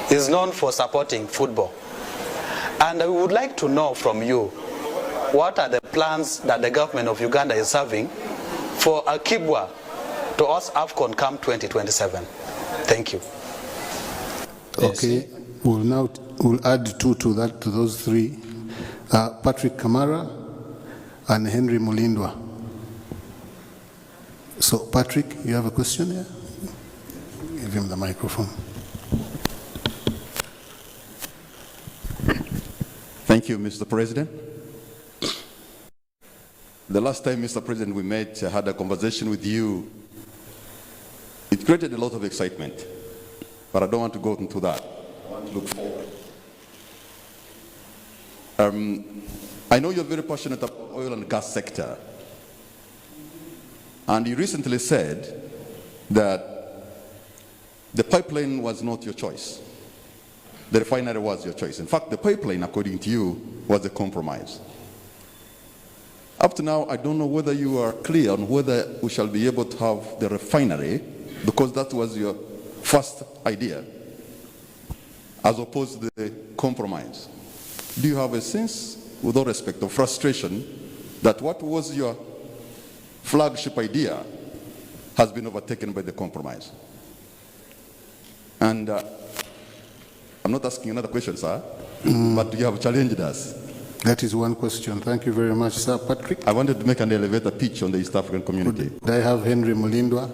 is known for supporting football. And we would like to know from you, what are the plans that the government of Uganda is having for Akibwa to us AFCON Camp 2027? Thank you. Okay, we'll add 2 to those 3. Patrick Kamara and Henry Mulindwa. So, Patrick, you have a question here? Give him the microphone. Thank you, Mr. President. The last time, Mr. President, we met, I had a conversation with you. It created a lot of excitement. but I don't want to go into that. I want to look forward. I know you're very passionate about the oil and gas sector. And you recently said that the pipeline was not your choice. The refinery was your choice. In fact, the pipeline, according to you, was a compromise. Up to now, I don't know whether you are clear on whether we shall be able to have the refinery, because that was your first idea, as opposed to the compromise. Do you have a sense, with all respect, of frustration that what was your flagship idea has been overtaken by the compromise? And I'm not asking another question, sir, but you have challenged us. That is one question. Thank you very much, Sir Patrick. I wanted to make an elevator pitch on the East African community. Could I have Henry Mulindwa?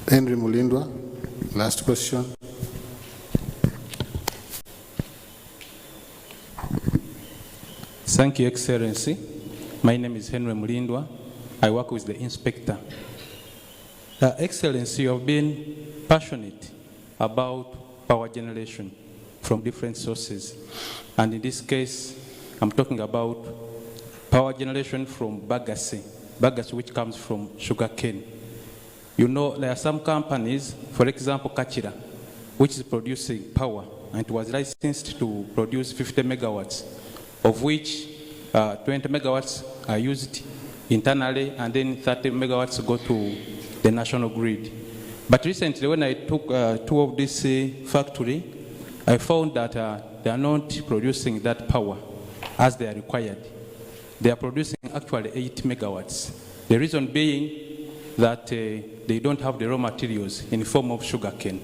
Henry Mulindwa, last question. Thank you, Excellency. My name is Henry Mulindwa. I work with the inspector. Excellency, you have been passionate about power generation from different sources. And in this case, I'm talking about power generation from bagasse which comes from sugarcane. You know, there are some companies, for example, Kachira, which is producing power, and it was licensed to produce 50 megawatts, of which 20 megawatts are used internally, and then 30 megawatts go to the national grid. But recently, when I took tour of this factory, I found that they are not producing that power as they are required. They are producing actually 8 megawatts. The reason being that they don't have the raw materials in the form of sugarcane.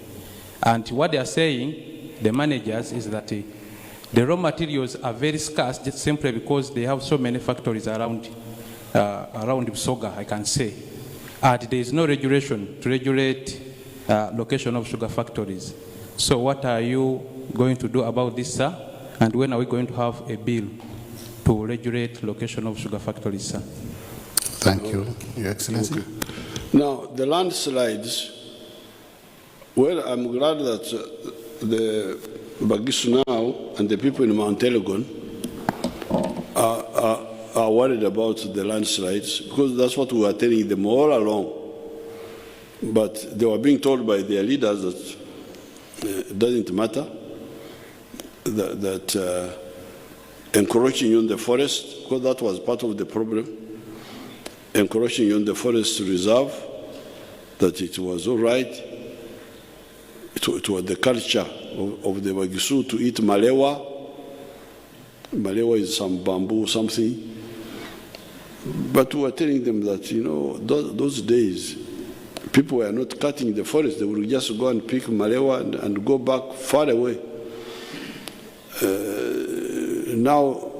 And what they are saying, the managers, is that the raw materials are very scarce just simply because they have so many factories around Busoga, I can say. And there is no regulation to regulate location of sugar factories. So what are you going to do about this, sir? And when are we going to have a bill to regulate location of sugar factories, sir? Thank you, Your Excellency. Okay. Now, the landslides, well, I'm glad that the Bagisu now and the people in Mount Elgon are worried about the landslides, because that's what we were telling them all along. But they were being told by their leaders that it doesn't matter, that encroaching on the forest, because that was part of the problem, encroaching on the forest reserve, that it was all right. It was the culture of the Bagisu to eat malewa. Malewa is some bamboo, something. But we were telling them that, you know, those days, people were not cutting the forest. They would just go and pick malewa and go back far away. Now,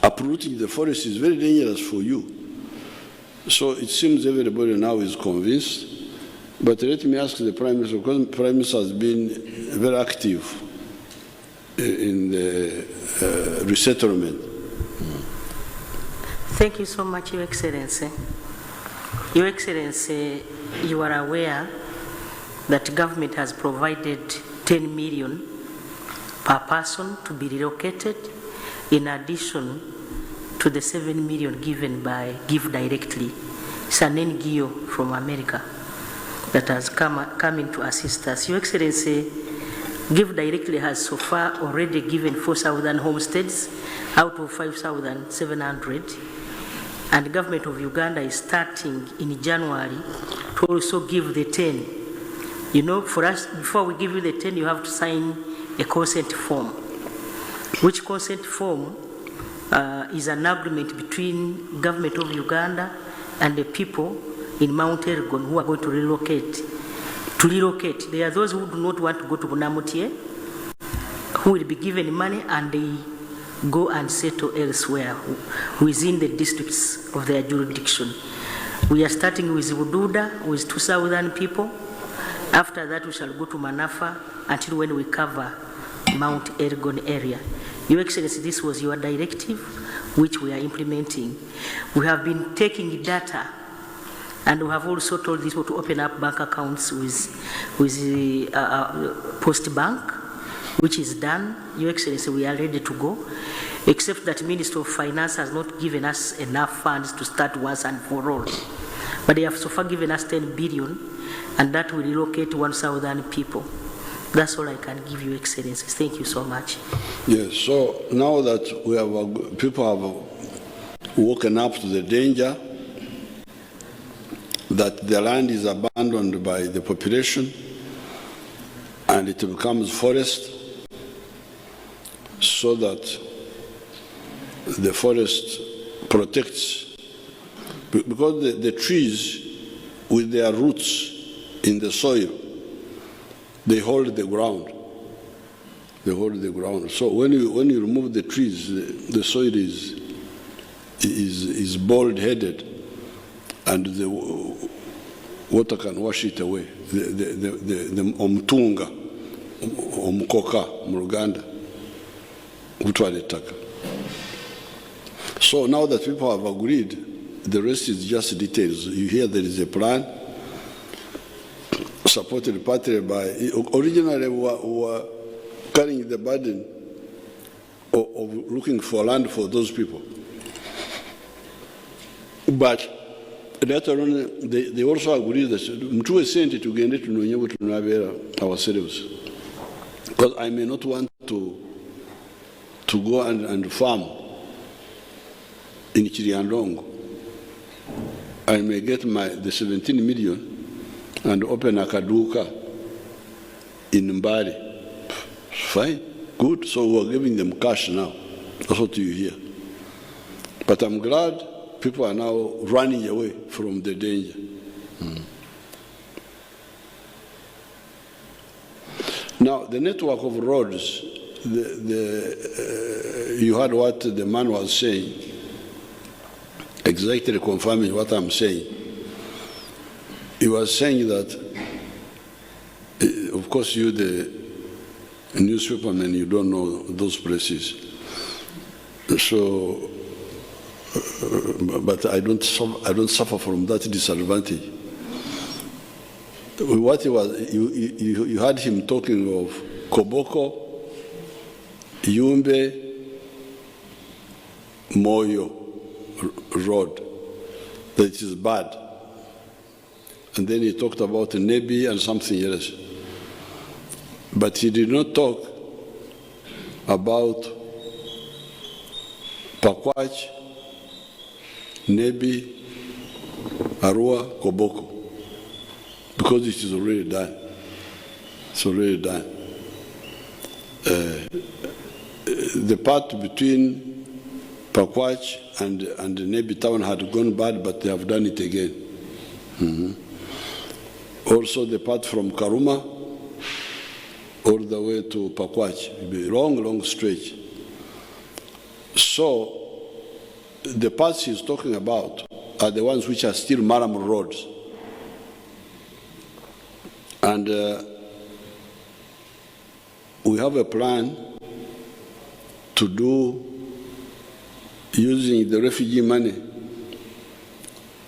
uprooting the forest is very dangerous for you. So it seems everybody now is convinced. But let me ask the Prime Minister, because the Prime Minister has been very active in the resettlement. Thank you so much, Your Excellency. Your Excellency, you are aware that government has provided 10 million per person to be relocated, in addition to the 7 million given by Give Directly. It's an NGO from America that has come in to assist us. Your Excellency, Give Directly has so far already given 4,000 homesteads out of 5,700. And the government of Uganda is starting in January to also give the 10. You know, for us, before we give you the 10, you have to sign a consent form, which consent form is an agreement between government of Uganda and the people in Mount Elgon who are going to relocate. There are those who do not want to go to Bunamutie, who will be given money and they go and settle elsewhere within the districts of their jurisdiction. We are starting with Bududa with 2,000 people. After that, we shall go to Manafa until when we cover Mount Elgon area. Your Excellency, this was your directive, which we are implementing. We have been taking data And we have also told these people to open up bank accounts with Post Bank, which is done. Your Excellency, we are ready to go, except that Ministry of Finance has not given us enough funds to start once and for all. But they have so far given us 10 billion, and that will relocate 1,000 people. That's all I can give you, Excellency. Thank you so much. Yes, so now that we have, people have woken up to the danger that the land is abandoned by the population and it becomes forest, so that the forest protects, because the trees with their roots in the soil, they hold the ground. They hold the ground. So when you remove the trees, the soil is bald-headed, and the water can wash it away. The omtunga, omkoka, muruganda, utwaletaka. So now that people have agreed, the rest is just details. You hear there is a plan supported partly by, originally we were carrying the burden of looking for land for those people. But later on, they also agreed that mtuwe sente tugende tunonyewe tunabera ourselves. Because I may not want to go and farm in Chiriandongo. I may get the 17 million and open a kaduka in Mbari. Fine, good. So we're giving them cash now. That's what you hear. But I'm glad people are now running away from the danger. Now, the network of roads, you heard what the man was saying, exactly confirming what I'm saying. He was saying that, of course, you, the newspaperman, you don't know those places. So, but I don't suffer from that disadvantage. What he was, you had him talking of Koboko, Yumbe, Moyo road, that it is bad. And then he talked about Nebi and something else. But he did not talk about Pakwach, Nebi, Arua, Koboko, because it is already done. It's already done. The part between Pakwach and the Nebi town had gone bad, but they have done it again. Also the part from Karuma all the way to Pakwach, it'll be a long stretch. So the parts he's talking about are the ones which are still Maram roads. And we have a plan to do using the refugee money.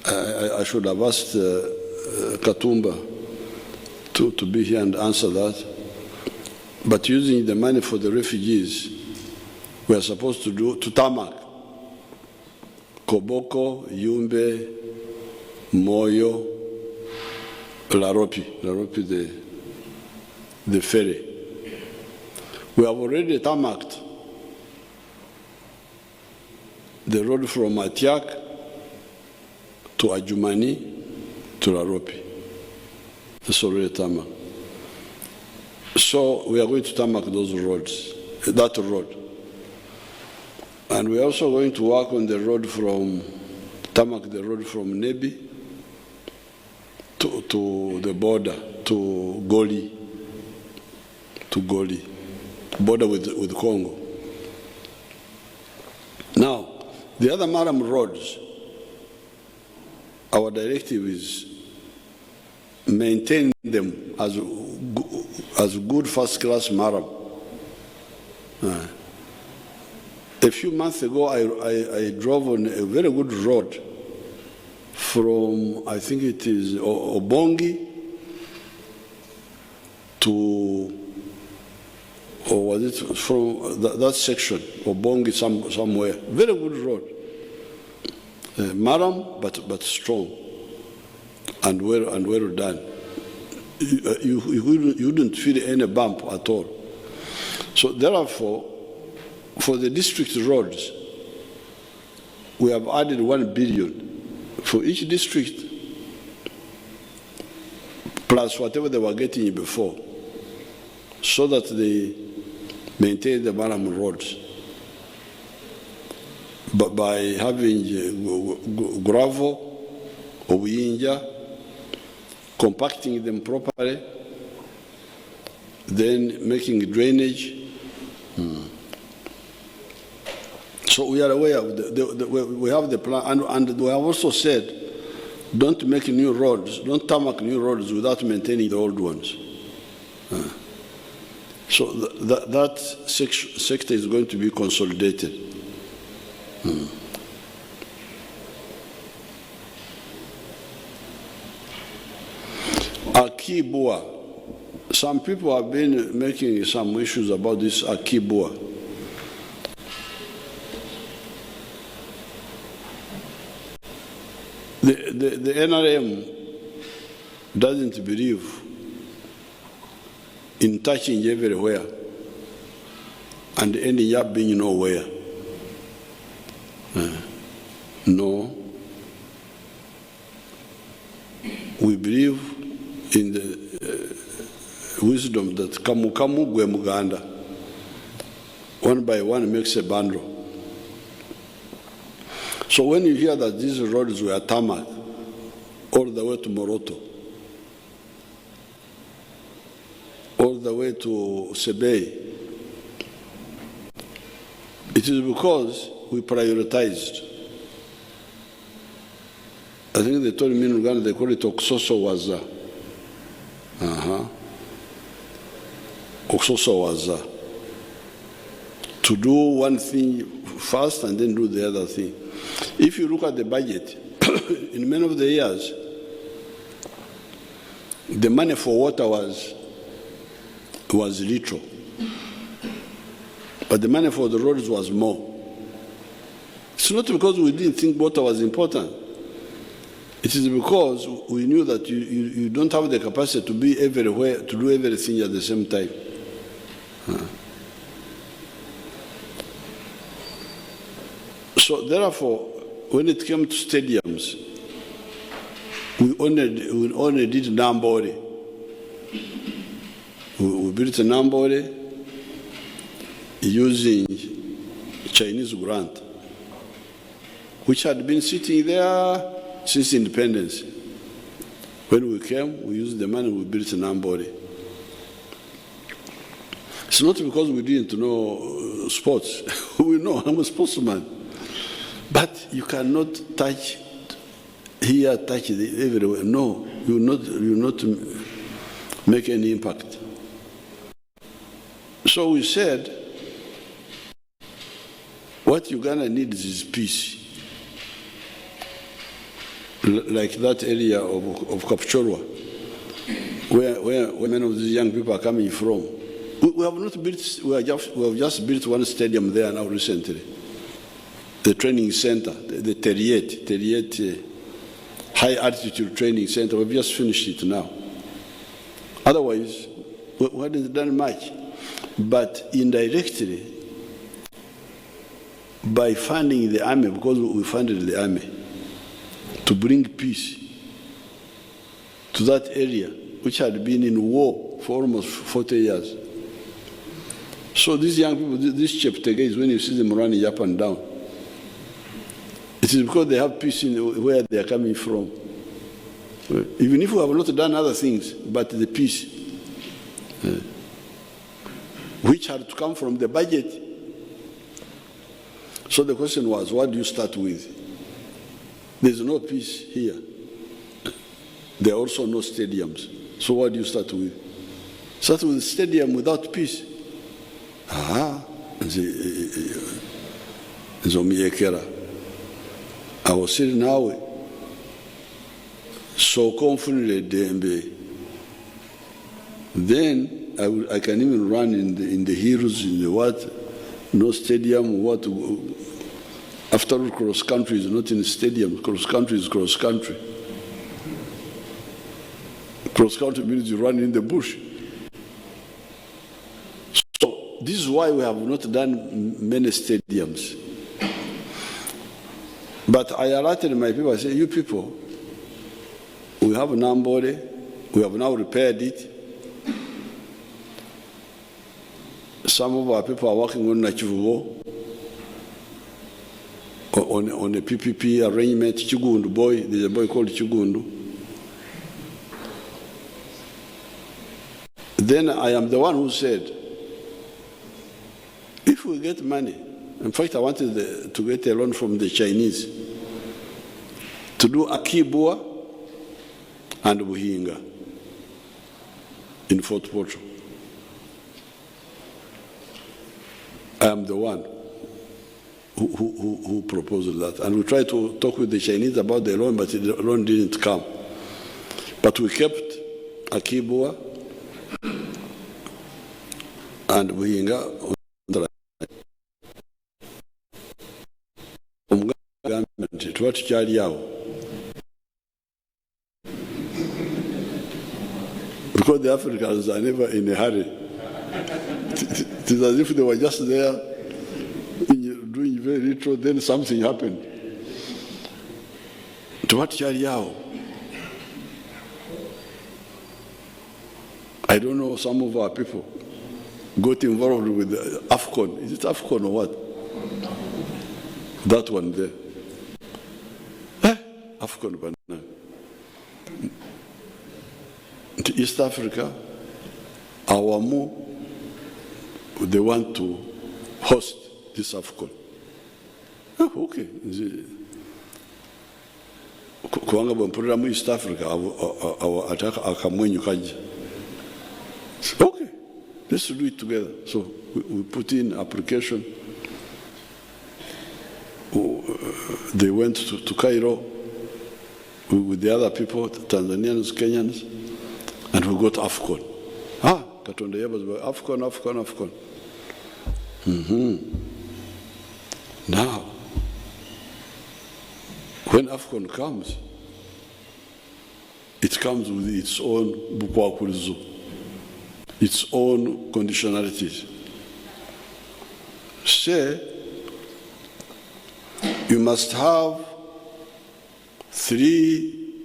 I should have asked Katumba to be here and answer that. But using the money for the refugees, we are supposed to do to tarmac Koboko, Yumbe, Moyo, Laropi, the ferry. We have already tarmacked the road from Atiak to Ajumani to Laropi. It's already tarmac. So we are going to tarmac those roads, that road. And we are also going to work on the road from, tarmac the road from Nebi to the border, to Goli, border with Congo. Now, the other Maram roads, our directive is maintain them as good first-class Maram. A few months ago, I drove on a very good road from, I think it is Obongi to, or was it from that section, Obongi somewhere. Very good road. Maram, but strong and well done. You wouldn't feel any bump at all. So therefore, for the district roads, we have added 1 billion for each district, plus whatever they were getting before, so that they maintain the Maram roads. But by having gravel or Uyinja, compacting them properly, then making drainage. So we are aware of we have the plan, and we have also said, don't make new roads, don't tarmac new roads without maintaining the old ones. So that sector is going to be consolidated. Akibua. Some people have been making some issues about this Akibua. The NRM doesn't believe in touching everywhere and ending up being nowhere. No. We believe in the wisdom that kamu kamu gwe muganda. One by one makes a bundle. So when you hear that these roads were tarmac all the way to Moroto, all the way to Sebei, it is because we prioritized. I think they told me in Uganda they call it Oksoso Waza. Oksoso Waza. To do one thing first and then do the other thing. If you look at the budget, in many of the years, the money for water was little, but the money for the roads was more. It's not because we didn't think water was important. It is because we knew that you don't have the capacity to be everywhere, to do everything at the same time. So therefore, when it came to stadiums, we only did Nambole. We built a Nambole using Chinese grant, which had been sitting there since independence. When we came, we used the money, we built a Nambole. It's not because we didn't know sports. We know, I'm a sportsman. But you cannot touch here, touch everywhere. No, you will not make any impact. So we said, what Uganda needs is peace. Like that area of Kapchorwa, where many of these young people are coming from. We have not built, we have just built one stadium there now recently. The training center, the Teriet high altitude training center, we've just finished it now. Otherwise, we hadn't done much. But indirectly, by funding the army, because we funded the army, to bring peace to that area, which had been in war for almost 40 years. So these young people, these Cheptegei, when you see them running up and down, it is because they have peace in where they are coming from. Even if we have not done other things, but the peace, which had to come from the budget. So the question was, what do you start with? There's no peace here. There are also no stadiums. So what do you start with? Start with a stadium without peace. I was sitting now. so confidently Dembe. Then I can even run in the hills, in the what, no stadium, what. After all, cross country is not in a stadium. Cross country is cross country. Cross country means you run in the bush. So this is why we have not done many stadiums. But I alerted my people, I said, you people, we have Nambole, we have now repaired it. Some of our people are working on Nachivugo, on a PPP arrangement. Chigundu boy, there's a boy called Chigundu. Then I am the one who said, if we get money, in fact I wanted to get a loan from the Chinese to do Akibua and Buhinga in Fort Portal. I am the one who proposed that. And we tried to talk with the Chinese about the loan, but the loan didn't come. But we kept Akibua and Buhinga on the government. To what because the Africans are never in a hurry. It is as if they were just there doing very little, then something happened. To what Chariao? I don't know, some of our people got involved with AFCON. Is it AFCON or what? That one there. AFCON banana. To East Africa, Awamu, they want to host this AFCON. Oh, okay. Kuanga Bampuramu East Africa, our attack Akamwenyu Kaji. Okay, let's do it together. So we put in application. They went to Cairo with the other people, Tanzanians, Kenyans, and we got AFCON. Katonda Yabas, AFCON. Now, when AFCON comes, it comes with its own bukwakulizo, its own conditionalities. Say, you must have 3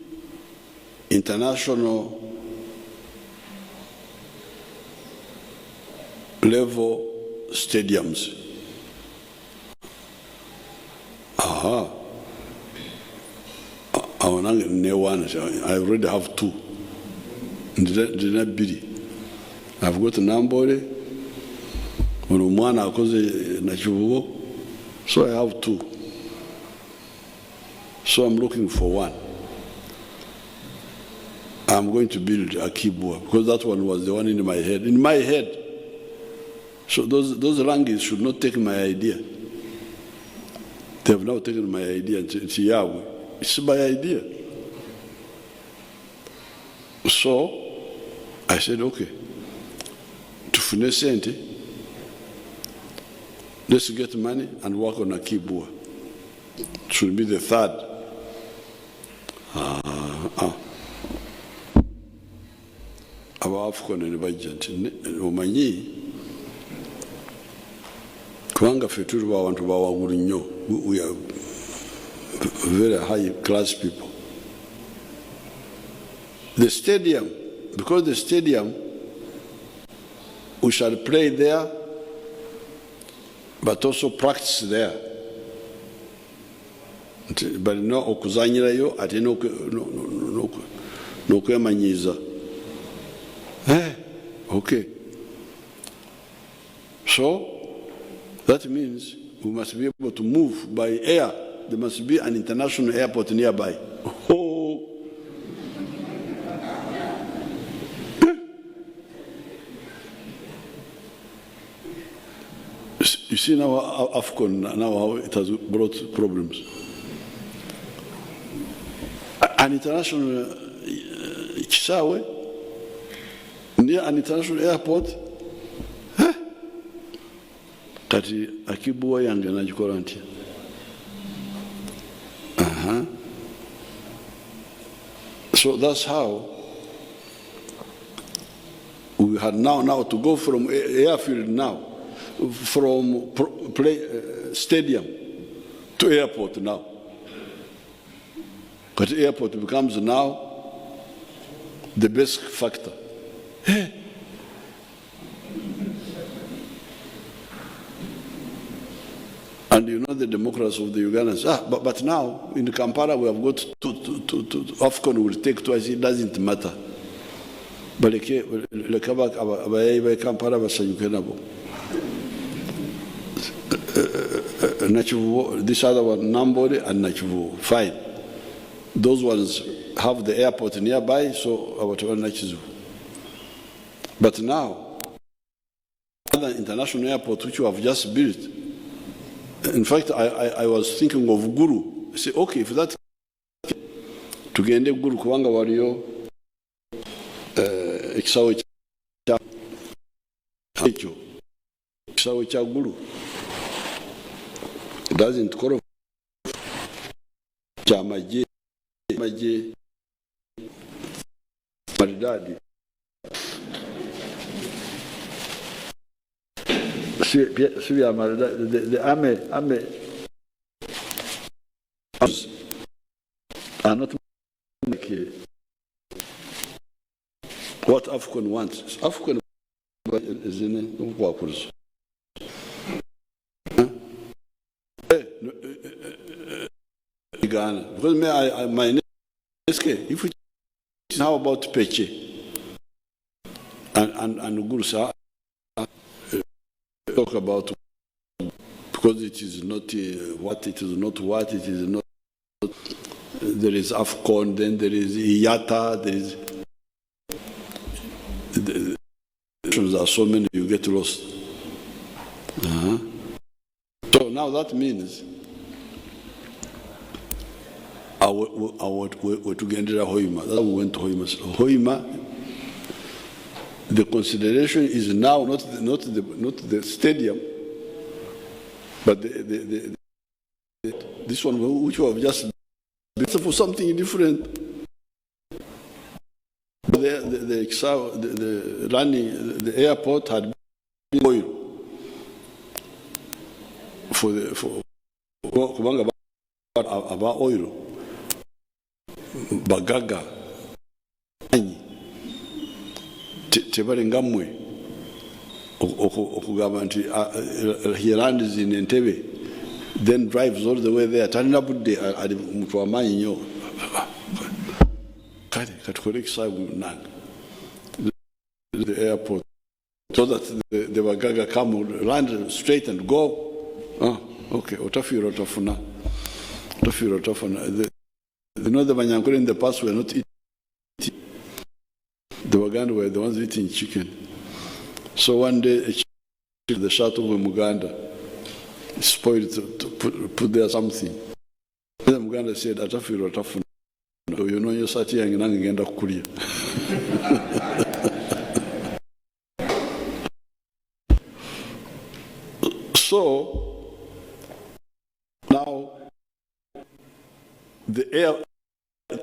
international level stadiums. I already have 2. I've got Nambole, Urumana Akoze Nachivugo, so I have 2. So I'm looking for 1. I'm going to build Akibua because that one was the one in my head. In my head. So those Rangis should not take my idea. They have now taken my idea. It's Yahweh. It's my idea. So I said, okay, to finish Sente, let's get money and work on Akibua. It should be the 3rd. Our African and budget. Omanyi. Kwanga feturu ba wantu ba waguru nnyo. We are very high class people. The stadium, because the stadium, we shall play there, but also practice there. But no okuzanyirayo ate no kwemanyiza. Okay. So that means we must be able to move by air. There must be an international airport nearby. Oh. You see now AFCON, now how it has brought problems. An international Kisawe, near an international airport. Kati akibuwa yange najikola ntya. So that's how we had now to go from airfield now, from stadium to airport now. But airport becomes now the best factor. And you know the Democrats of the Ugandans, but now in Kampala we have got to AFCON will take twice, it doesn't matter. But Kampala this other one, Nambole and Nachivu, fine. Those ones have the airport nearby, so our Nachizu. But now, other international airport which you have just built, in fact, I was thinking of Guru. I say, okay, if that to get Guru Kuwanga Wario, Exawe Guru. It doesn't corrupt. Jamaje, Maridadi. The army are not like what AFCON wants. AFCON is in Wakurs. Ghana. Because my next case, if we how about Peche and Gursa talk about because it is not what it is not what it is not. There is AFCON, then there is IATA, there is there are so many you get lost. So now that means we're to get Hoima. That's why we went to Hoima. Hoima, the consideration is now not the stadium, but this one which we have just built for something different. The airport had been oil for about oil. Bagaga, Tebaringamwe, Okugabanti, he lands in Entebbe, then drives all the way there. Tanabudi at Mutuamanyo, the airport, so that the Bagaga come, land straight and go. Okay, Otafiro Tafuna. You know the Banyankore in the past were not eating. The Waganda were the ones eating chicken. So one day, the shuttle of Muganda spoiled to put there something. Then Muganda said, Atafiro Tafuna. You know, you're sat here and you're Korea. So, now, the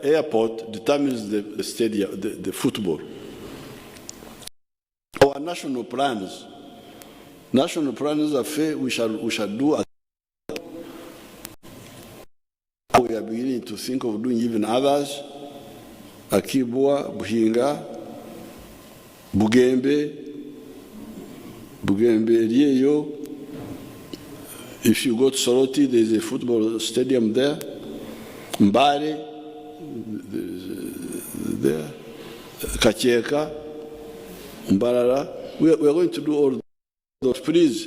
airport determines the stadium, the football. Our national plans are fair. We shall do. We are beginning to think of doing even others. Akibwa, Buhinga, Bugembe, Rieyo. If you go to Soroti, there is a football stadium there. Mbare, there, Kacheka, Mbarara. We are going to do all those. Please,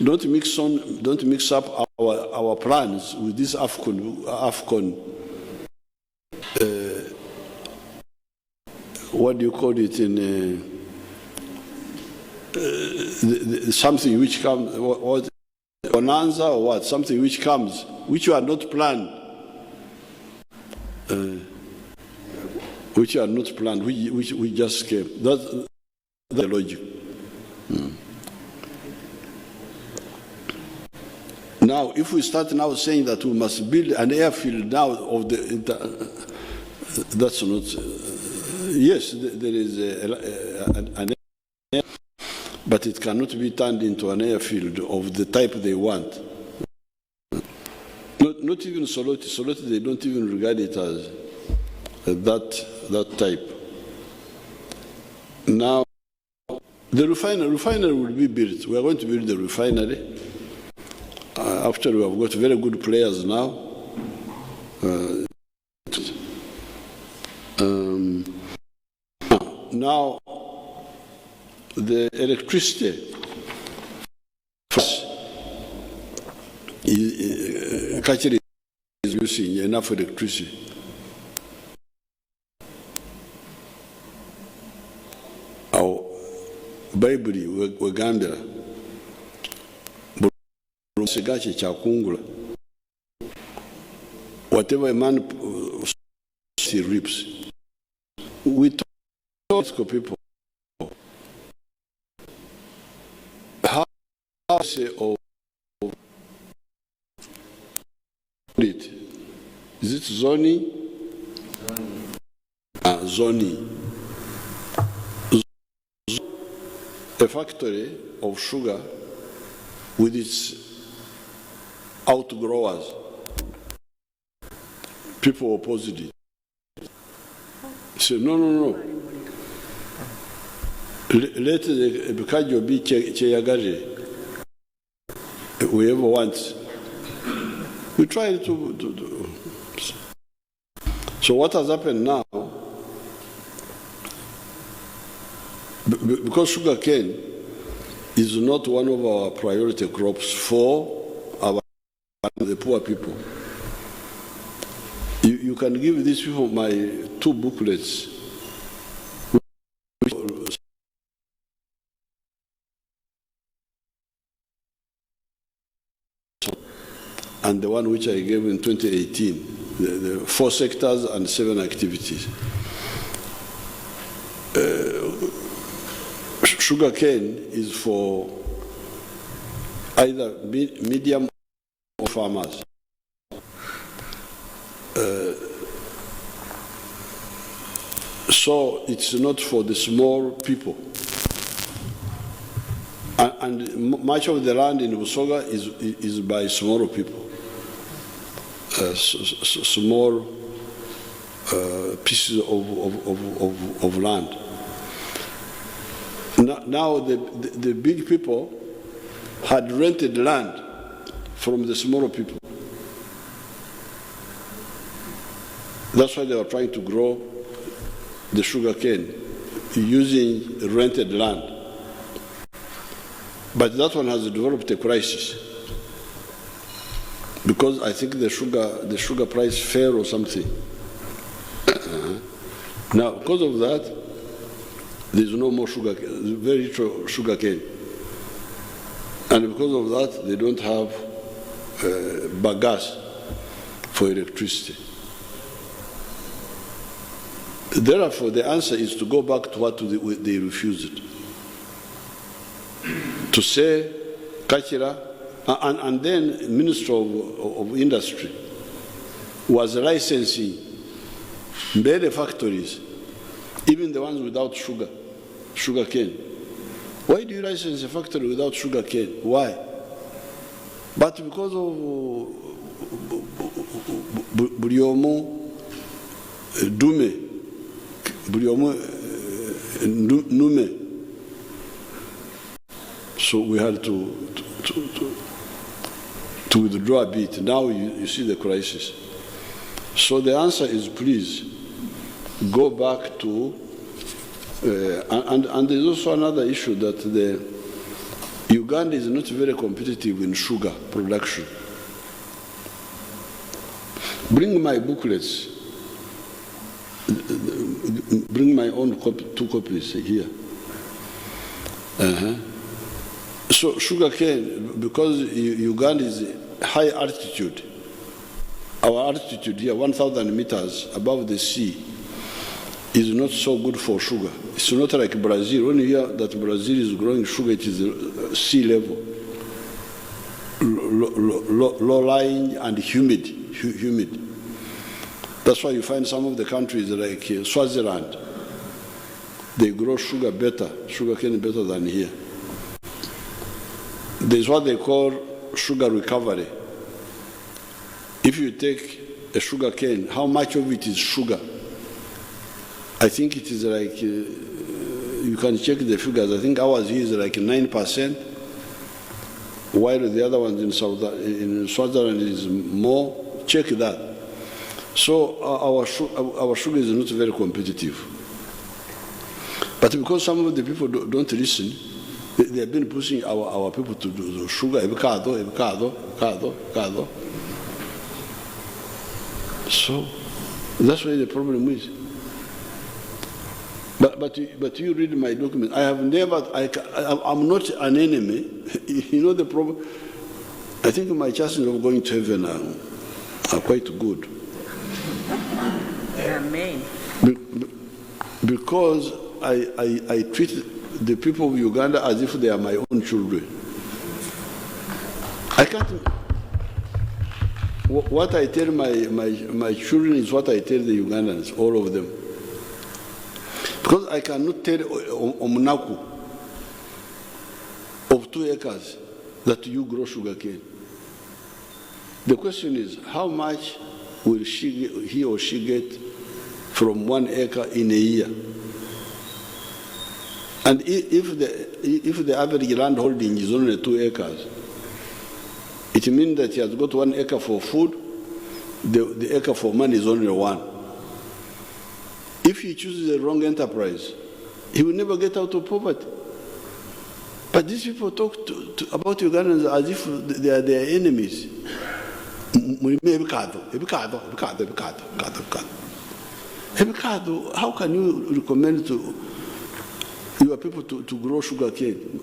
don't mix up our plans with this AFCON. What do you call it in something which comes? What bonanza or what? Something which comes, which you are not planned. which are not planned, which just came. That's the logic. Now, if we start now saying that we must build an airfield now of that's not. Yes, there is an airfield, but it cannot be turned into an airfield of the type they want. Not even Soloti. Soloti, they don't even regard it as that type. Now, the refinery will be built. We are going to build the refinery. After we have got very good players now. Now, the electricity is using enough electricity. Our Bible, we Gambia. Whatever a man he reaps. We talk to people. How say it? Is it zoning? Zoning. A factory of sugar with its outgrowers. People opposed it. Say, no. Let the Bikajo be Cheyagaje. Whoever wants. We try to. So what has happened now? Because sugar cane is not one of our priority crops for the poor people. You can give these people my 2 booklets. And the one which I gave in 2018, the 4 sectors and 7 activities. Sugar cane is for either medium or farmers. So it's not for the small people. And much of the land in Busoga is by small people. Small pieces of land. Now the big people had rented land from the smaller people. That's why they were trying to grow the sugar cane using rented land. But that one has developed a crisis because I think the sugar price fell or something. Now, because of that, there's no more sugar cane, very little sugar cane. And because of that, they don't have bagasse for electricity. Therefore, the answer is to go back to what they refused. To say, Kachira, and then Minister of Industry was licensing many factories, even the ones without sugar cane. Why do you license a factory without sugar cane? Why? But because of Buliomo Dume, Buliomo Nume. So we had to withdraw a bit. Now you see the crisis. So the answer is please go back to, and there's also another issue that Uganda is not very competitive in sugar production. Bring my booklets. Bring my own 2 copies here. So sugar cane, because Uganda is high altitude, our altitude here, 1,000 meters above the sea, is not so good for sugar. It's not like Brazil. When you hear that Brazil is growing sugar, it is sea level, low-lying and humid. That's why you find some of the countries like Swaziland, they grow sugar cane better than here. There's what they call sugar recovery. If you take a sugar cane, how much of it is sugar? I think it is like, you can check the figures, I think ours here is like 9%, while the other ones in Swaziland is more. Check that. So our sugar is not very competitive. But because some of the people don't listen, they have been pushing our people to do sugar, avocado. So that's where the problem is. But you read my document. I have never, I'm not an enemy. You know the problem? I think my chances of going to heaven are quite good. Amen. Because I treat the people of Uganda as if they are my own children. I can't. What I tell my children is what I tell the Ugandans, all of them. Because I cannot tell Omunaku of 2 acres that you grow sugarcane. The question is, how much will he or she get from 1 acre in a year? And if the average land holding is only 2 acres, it means that he has got 1 acre for food, the acre for money is only 1. If he chooses the wrong enterprise, he will never get out of poverty. But these people talk about Ugandans as if they are their enemies. How can you recommend to your people to grow sugar cane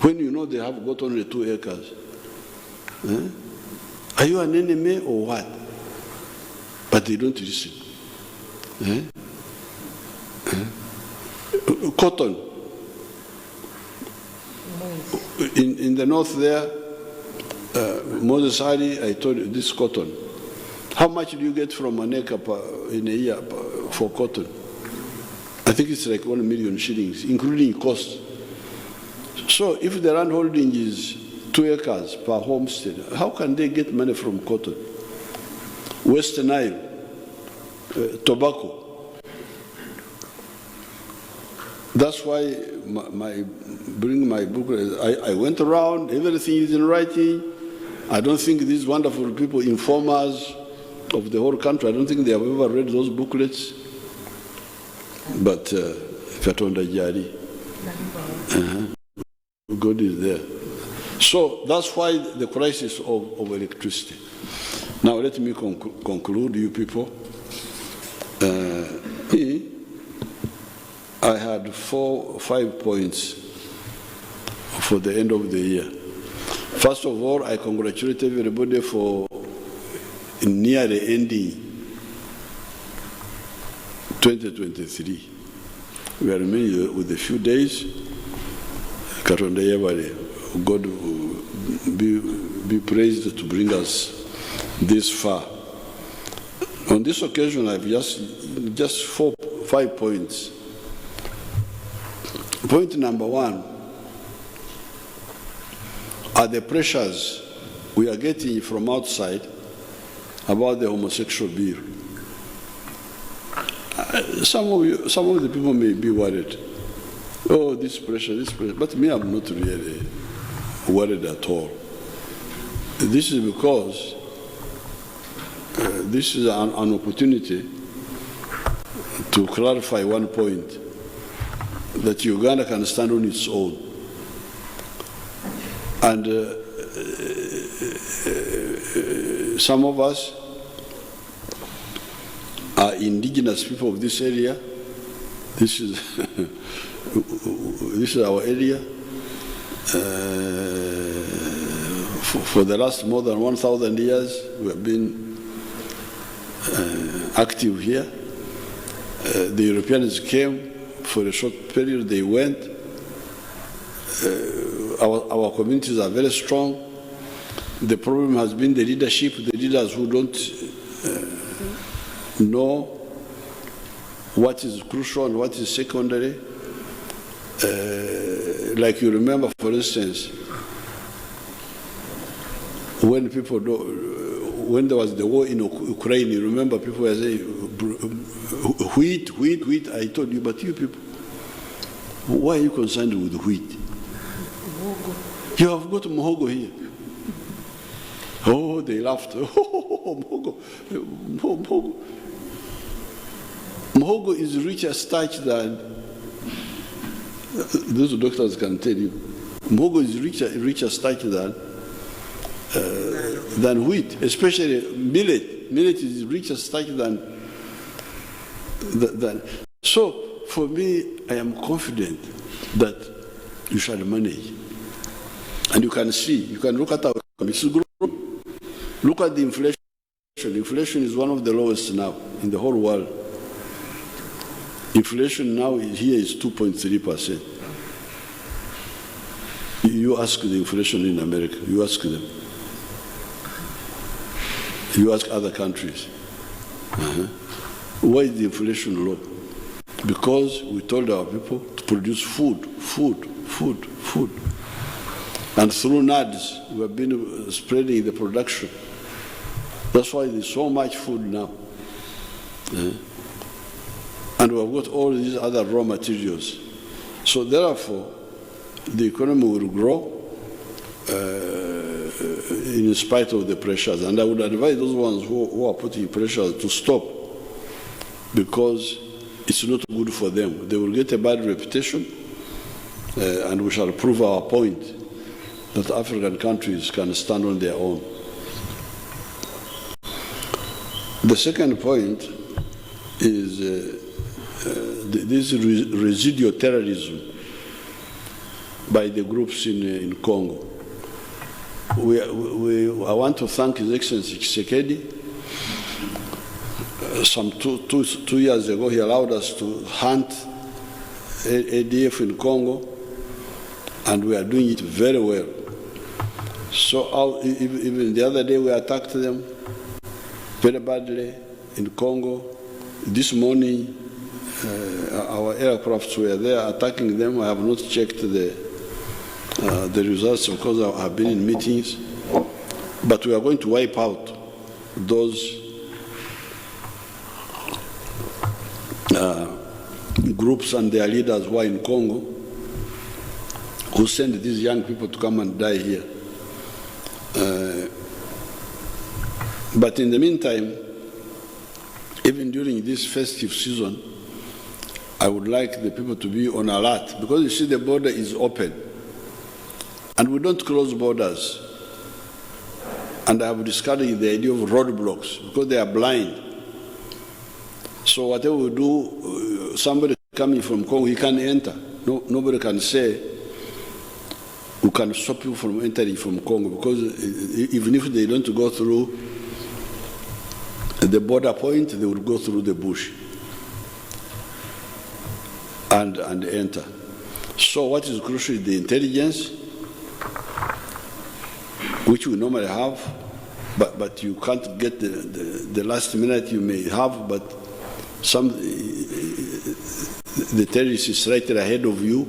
when you know they have got only 2 acres? Are you an enemy or what? But they don't listen. Cotton. In the north there, Moses Hari, I told you this cotton. How much do you get from an acre in a year for cotton? I think it's like 1 million shillings, including costs. So if the land holding is 2 acres per homestead, how can they get money from cotton? West Nile, tobacco. That's why bring my book. I went around, everything is in writing. I don't think these wonderful people, informers of the whole country, I don't think they have ever read those booklets. But Katonda Jari, God is there. So that's why the crisis of electricity. Now let me conclude, you people. I had 4 or 5 points for the end of the year. First of all, I congratulate everybody for nearly ending 2023. We are remaining with a few days. God be praised to bring us this far. On this occasion, I've just 4 or 5 points. Point number 1 are the pressures we are getting from outside about the homosexual bill. Some of the people may be worried. Oh, this pressure. But me, I'm not really worried at all. This is because this is an opportunity to clarify one point, that Uganda can stand on its own. And some of us are indigenous people of this area. This is this is our area. For the last more than 1,000 years, we have been active here. The Europeans came for a short period, they went. Our communities are very strong. The problem has been the leadership, the leaders who don't know what is crucial and what is secondary. Like you remember, for instance, when there was the war in Ukraine, you remember people were saying, wheat. I told you, but you people, why are you concerned with wheat? You have got muhogo here. Oh, they laughed. Oh, muhogo. Muhogo is richer starch than, those doctors can tell you, muhogo is richer starch than wheat, especially millet. Millet is richer starch than. So, for me, I am confident that you shall manage. And you can see, you can look at our economy. Look at the inflation. Inflation is one of the lowest now in the whole world. Inflation now here is 2.3%. You ask the inflation in America, you ask them. You ask other countries. Why is the inflation low? Because we told our people to produce food. And through NADS, we have been spreading the production. That's why there's so much food now. And we have got all these other raw materials. So therefore, the economy will grow in spite of the pressures. And I would advise those ones who are putting pressures to stop, because it's not good for them. They will get a bad reputation, and we shall prove our point that African countries can stand on their own. The second point is this residual terrorism by the groups in Congo. I want to thank His Excellency Tshisekedi. Some two years ago, he allowed us to hunt ADF in Congo, and we are doing it very well. So even the other day, we attacked them very badly in Congo. This morning, our aircrafts were there attacking them. I have not checked the results because I have been in meetings. But we are going to wipe out those groups and their leaders who are in Congo, who send these young people to come and die here. But in the meantime, even during this festive season, I would like the people to be on alert, because you see the border is open and we don't close borders. And I have discouraged the idea of roadblocks because they are blind. So whatever we do, somebody coming from Congo, he can enter. Nobody can say we can stop you from entering from Congo, because even if they don't go through the border point, they will go through the bush and enter. So what is crucial is the intelligence, which we normally have, but you can't get the last minute you may have, but the terrorist is right ahead of you.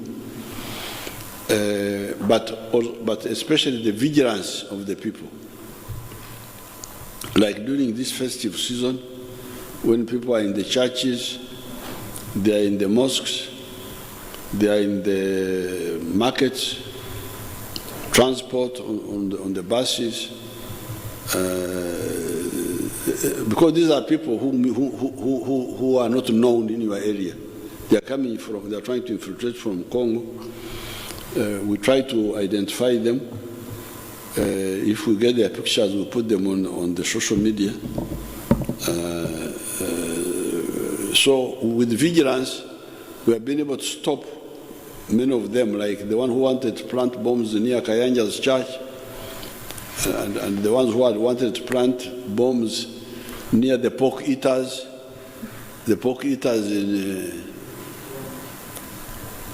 But especially the vigilance of the people. Like during this festive season, when people are in the churches, they are in the mosques, they are in the markets, transport on the buses, because these are people who are not known in your area. They are coming from, they are trying to infiltrate from Congo. We try to identify them. If we get their pictures, we put them on the social media. So with vigilance, we have been able to stop many of them, like the one who wanted to plant bombs near Kayanja's church, and the ones who had wanted to plant bombs near the pork eaters. the pork eaters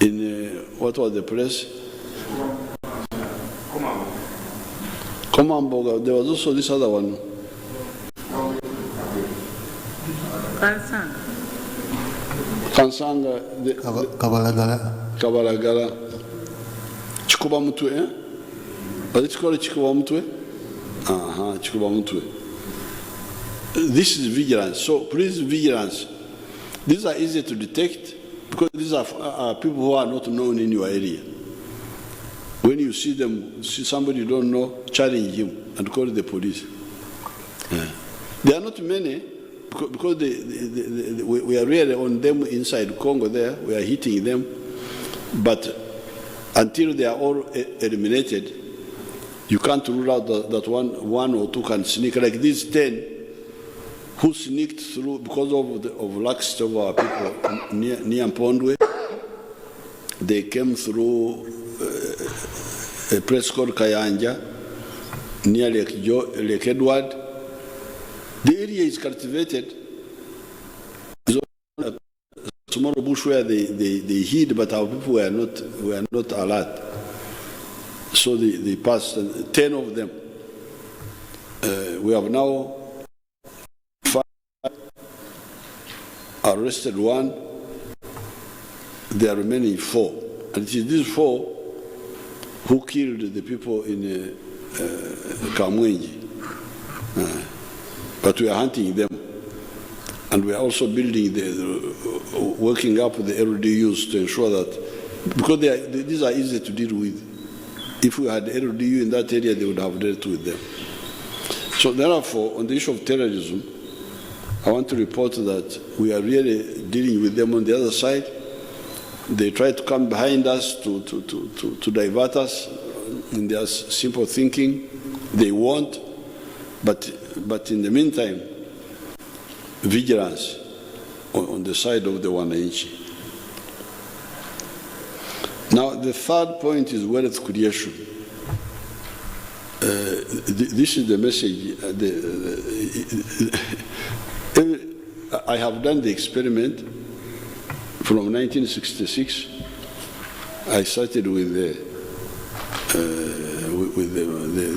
in what was the place? Komamboga. There was also this other one. Kansanga. Kabalagala. Chikuba mutwe, eh? Was it called Chikuba mutwe? Chikuba mutwe. This is vigilance. So please, vigilance. These are easy to detect because these are people who are not known in your area. When you see them, see somebody you don't know, challenge him and call the police. There are not many because we are really on them inside Congo there. We are hitting them. But until they are all eliminated, you can't rule out that one or two can sneak. Like these 10 who sneaked through because of lax of our people near Mpondwe. They came through a place called Kayanja, near Lake Edward. The area is cultivated. It's a small bush where they hid, but our people were not alert. So they passed, 10 of them. We have now arrested 1. There are remaining 4. And it is these 4 who killed the people in Kamwenji. But we are hunting them. And we are also building, working up the LDUs to ensure that, because these are easy to deal with. If we had LDU in that area, they would have dealt with them. So therefore, on the issue of terrorism, I want to report that we are really dealing with them on the other side. They try to come behind us to divert us in their simple thinking. They won't, but in the meantime, vigilance on the side of the Wananchi. Now, the third point is wealth creation. This is the message. I have done the experiment from 1966. I started with the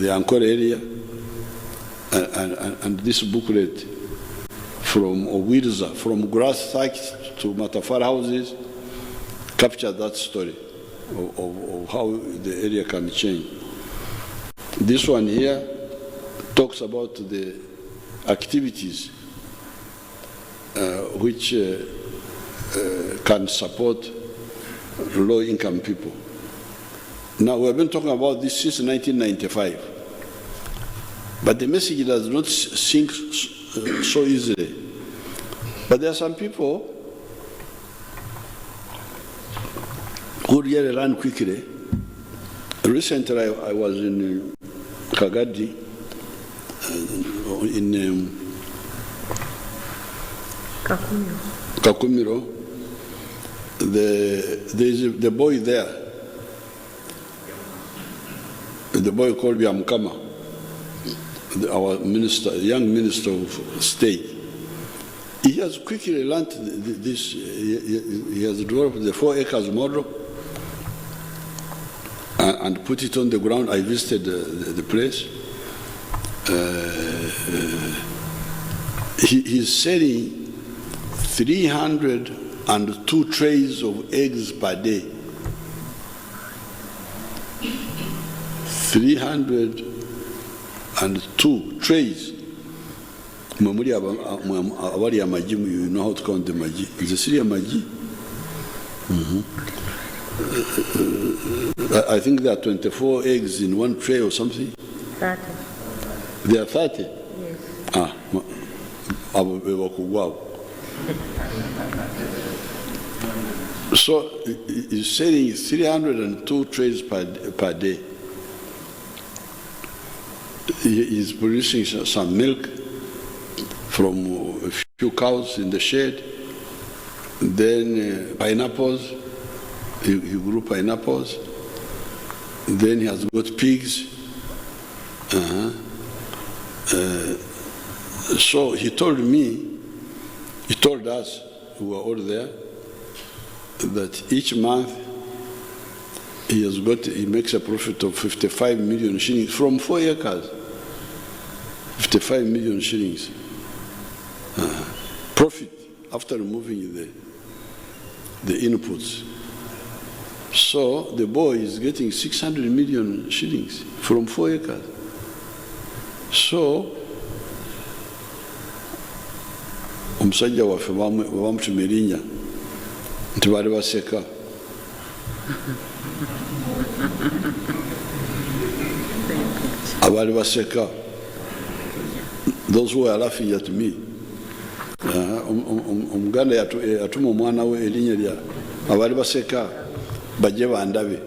Ankara area and this booklet from Owirza, from grass sites to Matafar houses, captured that story of how the area can change. This one here talks about the activities which can support low-income people. Now, we have been talking about this since 1995, but the message does not sink so easily. But there are some people who really run quickly. Recently, I was in Kagadi, in Kakumiro. There's the boy there, the boy called Yamkama, our minister, young minister of state. He has quickly learned this. He has developed the 4 acres model and put it on the ground. I visited the place. He's selling 302 trays of eggs per day. 302 trays. You know how to count the maji. Is it Syria maji? I think there are 24 eggs in one tray or something. 30. There are 30? Yes. So he's selling 302 trays per day. He's producing some milk from a few cows in the shed. Then pineapples. He grew pineapples. Then he has got pigs. So he told me He told us, who were all there, that each month he makes a profit of 55 million shillings from 4 acres. 55 million shillings. Profit after removing the inputs. So the boy is getting 600 million shillings from 4 acres. So omusajja waffe bamutumirinya nti bali baseka. Abali baseka. Those who are laughing at me. Omuganda yatuma omwana we erinnya lya abali baseka bajje bandabe.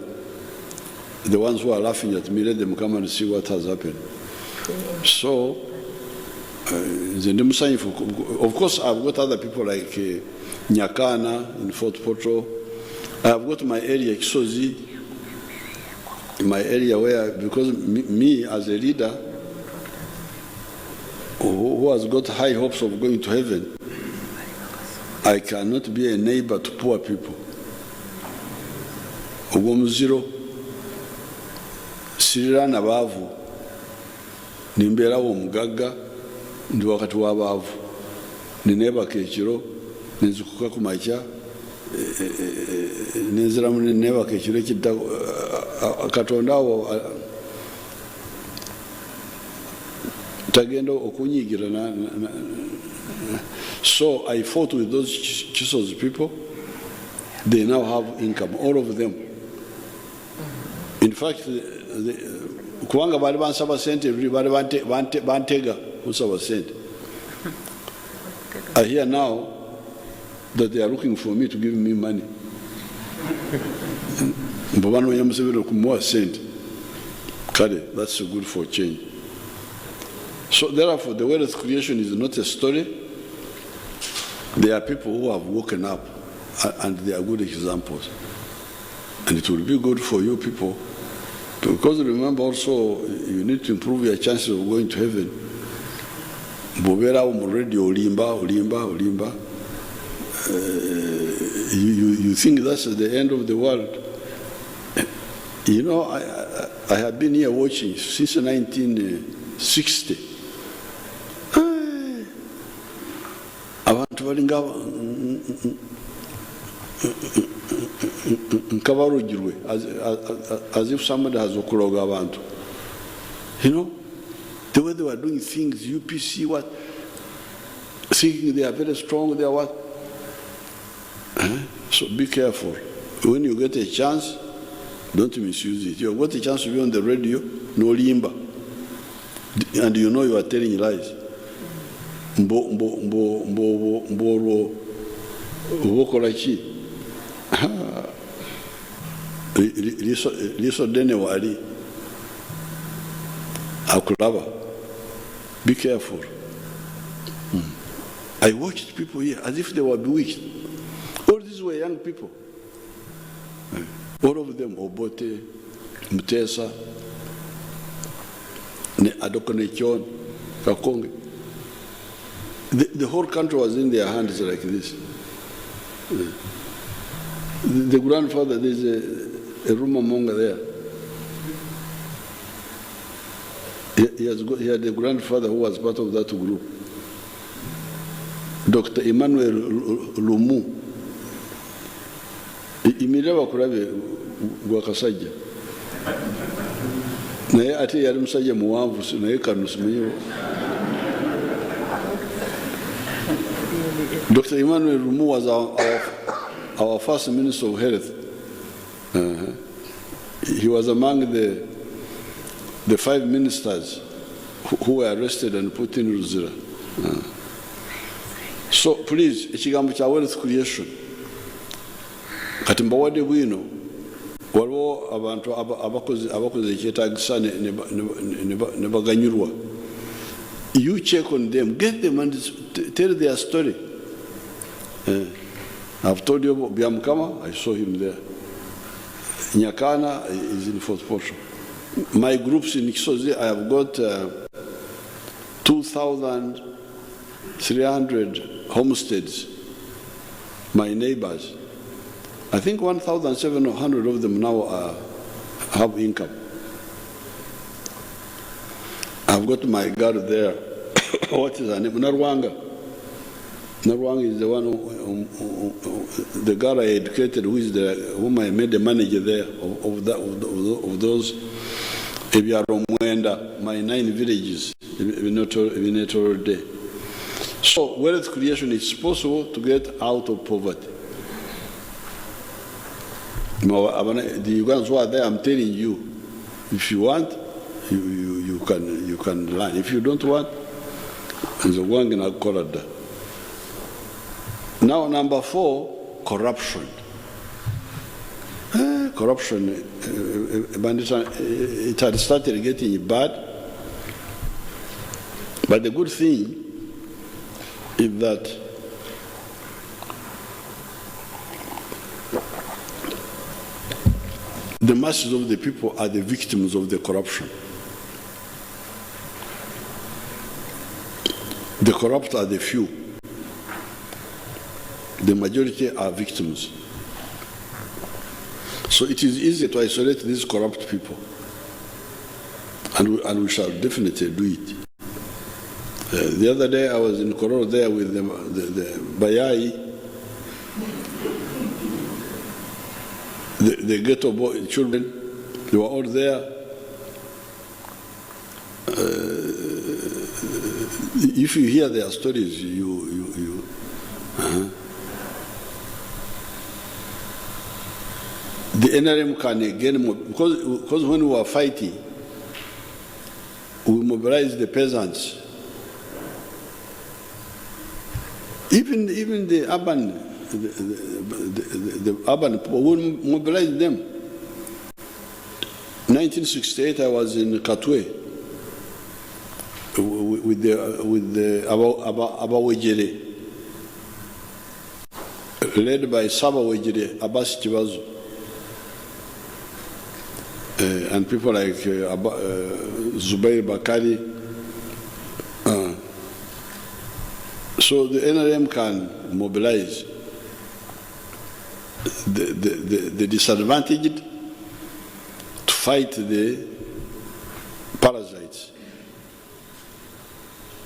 The ones who are laughing at me, let them come and see what has happened. So, of course, I've got other people like Nyakana in Fort Portal. I've got my area, Kisozi, in my area where, because me as a leader, who has got high hopes of going to heaven, I cannot be a neighbor to poor people. Ogwomuziro sirira n'abaavu nimbeerawo omugagga ndi wakati w'abaavu nineebaka ekiro nenzikuka ku makya nenziramu neebaka ekiro ekidda Katonda awo tagenda okunyiigira. So I fought with those Chisos people. They now have income, all of them. In fact, kubanga bali bansaba sente bali bantega kusaba sente. I hear now that they are looking for me to give me money. Mbabano Museveni kumuwa sente. Kale, that's good for change. So therefore, the wealth creation is not a story. There are people who have woken up, and they are good examples. And it will be good for you people, because remember also, you need to improve your chances of going to heaven. Bobera already olimba. You think that's the end of the world. You know, I have been here watching since 1960. Abantu balinga nkabarugirwe as if somebody has okuloga abantu. You know, the way they were doing things, UPC, what, thinking they are very strong, they are what. So be careful. When you get a chance, don't misuse it. You have got a chance to be on the radio, no limba, and you know you are telling lies. Liso dene wali akulaba. Be careful. I watched people here as if they were bewitched. All these were young people. All of them, Obote, Mutesa, Adokonechon, Kakonge. The whole country was in their hands like this. The grandfather, there's a rumor monger there. He had a grandfather who was part of that group. Dr. Emmanuel Lumu. Imiraba kurabe gwakasajja. Naye ate yali musajja muwanvu naye kano simanyi. Dr. Emmanuel Lumu was our first Minister of Health. He was among the 5 ministers who were arrested and put in Ruzira. So please, ekigambo kya wealth creation. Kati mbawadde bwino waliwo abantu abakoze ekyetaagisa ne baganyulwa. You check on them, get them and tell their story. I've told you about Biamkama, I saw him there. Nyakana is in Fort Portal. My groups in Kisozi, I have got 2,000 300 homesteads, my neighbors. I think 1,700 of them now have income. I've got my girl there. What is her name? Narwanga. Narwanga is the one the girl I educated, whom I made the manager there of those Ebyaromwenda, my 9 villages, day. So wealth creation is possible to get out of poverty. The Ugandans who are there, I'm telling you, if you want, you can learn. If you don't want, now number 4, corruption. Corruption, it had started getting bad, but the good thing is that the masses of the people are the victims of the corruption. The corrupt are the few. The majority are victims. So it is easy to isolate these corrupt people. And we shall definitely do it. The other day I was in Kororo there with the Bayai, the ghetto boy, children, they were all there. If you hear their stories, the NRM can again, because when we were fighting, we mobilized the peasants. Even the urban, the urban people, we mobilized them. 1968, I was in Katwe with the Abawejere, led by Saba Wejere, Abbas Chibazo. And people like Zubair Bakari. So the NRM can mobilize the disadvantaged to fight the parasites.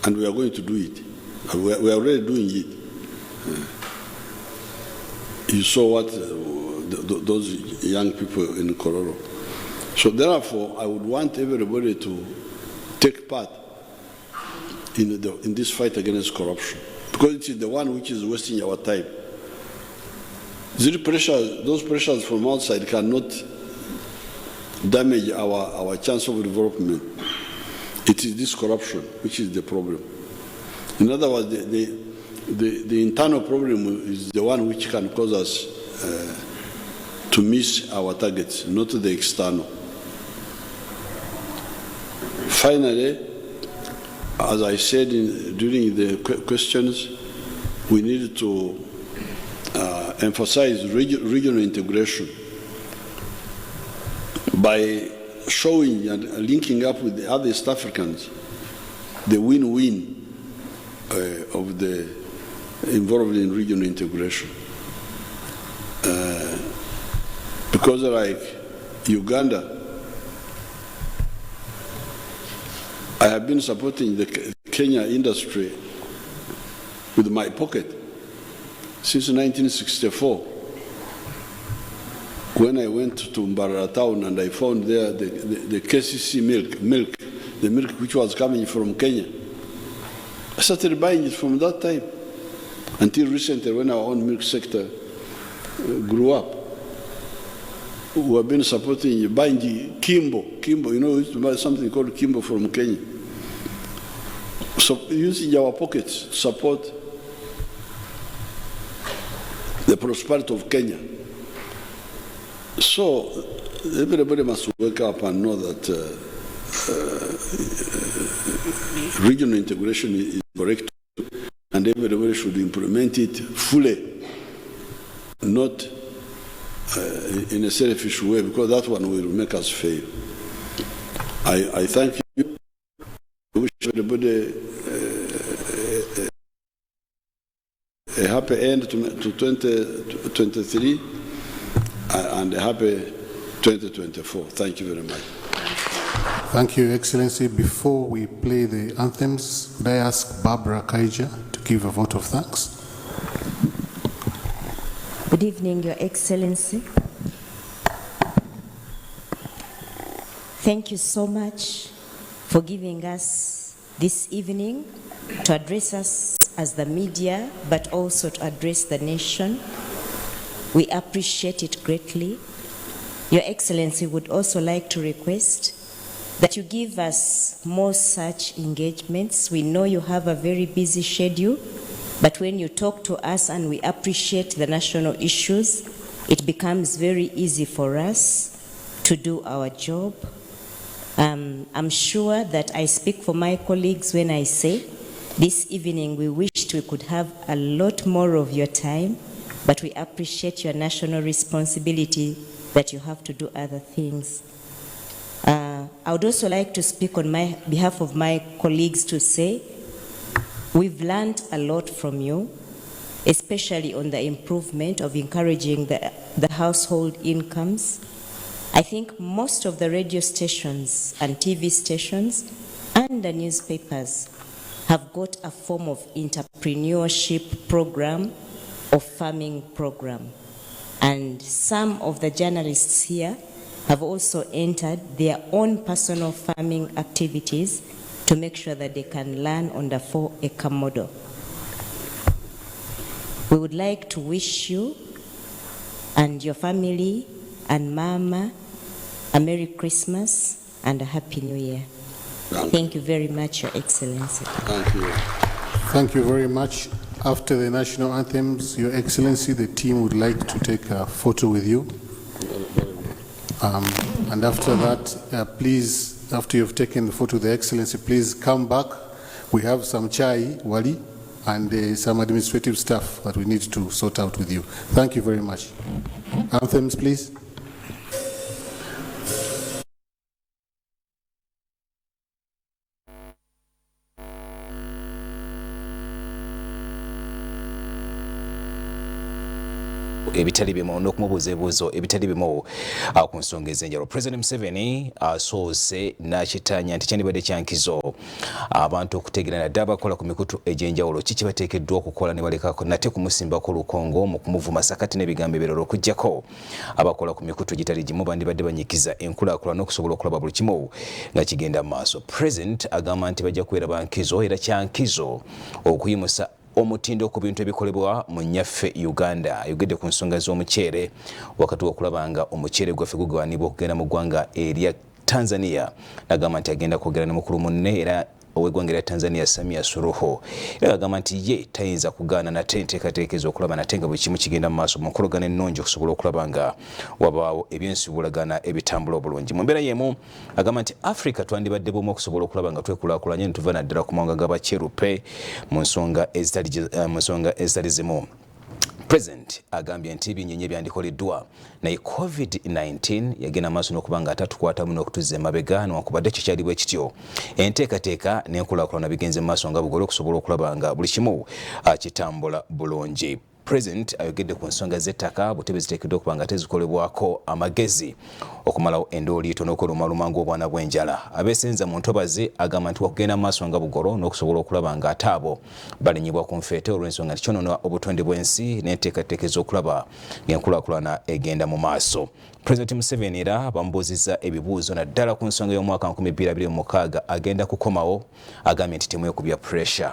And we are going to do it. We are already doing it. You saw what those young people in Kororo. So therefore, I would want everybody to take part in this fight against corruption, because it is the one which is wasting our time. Those pressures from outside cannot damage our chance of development. It is this corruption which is the problem. In other words, the internal problem is the one which can cause us to miss our targets, not the external. Finally, as I said during the questions, we need to emphasize regional integration by showing and linking up with the other East Africans, the win-win of the involved in regional integration. Because like Uganda, I have been supporting the Kenya industry with my pocket since 1964. When I went to Mbarara town and I found there the KCC milk, the milk which was coming from Kenya, I started buying it from that time until recently when our own milk sector grew up. We have been supporting buying Kimbo, you know, we used to buy something called Kimbo from Kenya. So using our pockets to support the prosperity of Kenya. So everybody must wake up and know that regional integration is correct, and everybody should implement it fully, not in a selfish way, because that one will make us fail. I thank you. I wish everybody a happy end to 2023 and a happy 2024. Thank you very much. Thank you, Excellency. Before we play the anthems, would I ask Barbara Kaija to give a vote of thanks? Good evening, Your Excellency. Thank you so much for giving us this evening to address us as the media, but also to address the nation. We appreciate it greatly. Your Excellency would also like to request that you give us more such engagements. We know you have a very busy schedule, but when you talk to us and we appreciate the national issues, it becomes very easy for us to do our job. I'm sure that I speak for my colleagues when I say this evening we wished we could have a lot more of your time, but we appreciate your national responsibility that you have to do other things. I would also like to speak on behalf of my colleagues to say we've learned a lot from you, especially on the improvement of encouraging the household incomes. I think most of the radio stations and TV stations and the newspapers have got a form of entrepreneurship program or farming program. And some of the journalists here have also entered their own personal farming activities to make sure that they can learn on the 4-acre model. We would like to wish you and your family and Mama a Merry Christmas and a Happy New Year. Thank you very much, Your Excellency. Thank you. Thank you very much. After the national anthems, Your Excellency, the team would like to take a photo with you. And after that, please, after you've taken the photo with the Excellency, please come back. We have some chai, wali, and some administrative stuff that we need to sort out with you. Thank you very much. Anthems, please. ebitali bimu n'okumubuuza ebibuuzo ebitali bimu ku nsonga ez'enjawulo. President Museveni asoose n'akitanya nti kyandibadde kyankizo abantu okutegeera naddala abakola ku mikutu egy'enjawulo kiki bateekeddwa okukola ne balekako nate kumusimbako olukongo mu kumuvuma sakati n'ebigambo ebirala okuggyako abakola ku mikutu egitali gimu bandibadde banyikiza enkulaakulana n'okusobola okulaba buli kimu nga kigenda mu maaso. President agamba nti bajja kubeera bankizo era kyankizo okuyimusa omutindo ku bintu ebikolebwa mu nnyaffe Uganda. Ayogedde ku nsonga z'omuceere wakati w'okulaba nga omuceere gwaffe gugwanibwa okugenda mu ggwanga erya Tanzania. N'agamba nti agenda kwogera ne mukulu munne era ow'eggwanga erya Tanzania Samia Suluhu. Era agamba nti ye tayinza kugaana nate enteekateeka ez'okulaba nate nga buli kimu kigenda mu maaso mu nkolagana ennungi okusobola okulaba nga wabaawo ebyensibulagana ebitambula obulungi. Mu mbeera y'emu agamba nti Africa twandibadde bumu okusobola okulaba nga twekulaakulanye ne tuva naddala ku mawanga g'Abacerupe mu nsonga ezitali zimu. President agambye nti ebyennyonyi byandikoleddwa naye COVID-19 yagenda maaso n'okuba nga atatukwatamu n'okutuzza emabega newankubadde kyo kyali bwe kityo. Enteekateeka n'enkulaakulana bigenze mu maaso nga bugole okusobola okulaba nga buli kimu kitambula bulungi. President ayogedde ku nsonga z'ettaka butebe ziteekeddwa okuba nga tezikolebwako amagezi okumalawo endooliito n'okuluma ng'obwana bw'enjala. Abeesenza mu ntobazi agamba nti wakugenda mu maaso nga bugolo n'okusobola okulaba nga ate abo balinyibwa ku nfeete olw'ensonga nti kyonoona obutonde bw'ensi n'enteekateeka ez'okulaba ng'enkulaakulana egenda mu maaso. President Museveni era bamubuuzizza ebibuuzo naddala ku nsonga y'omwaka 2026 agenda kukomawo. Agambye nti temwekubya pressure.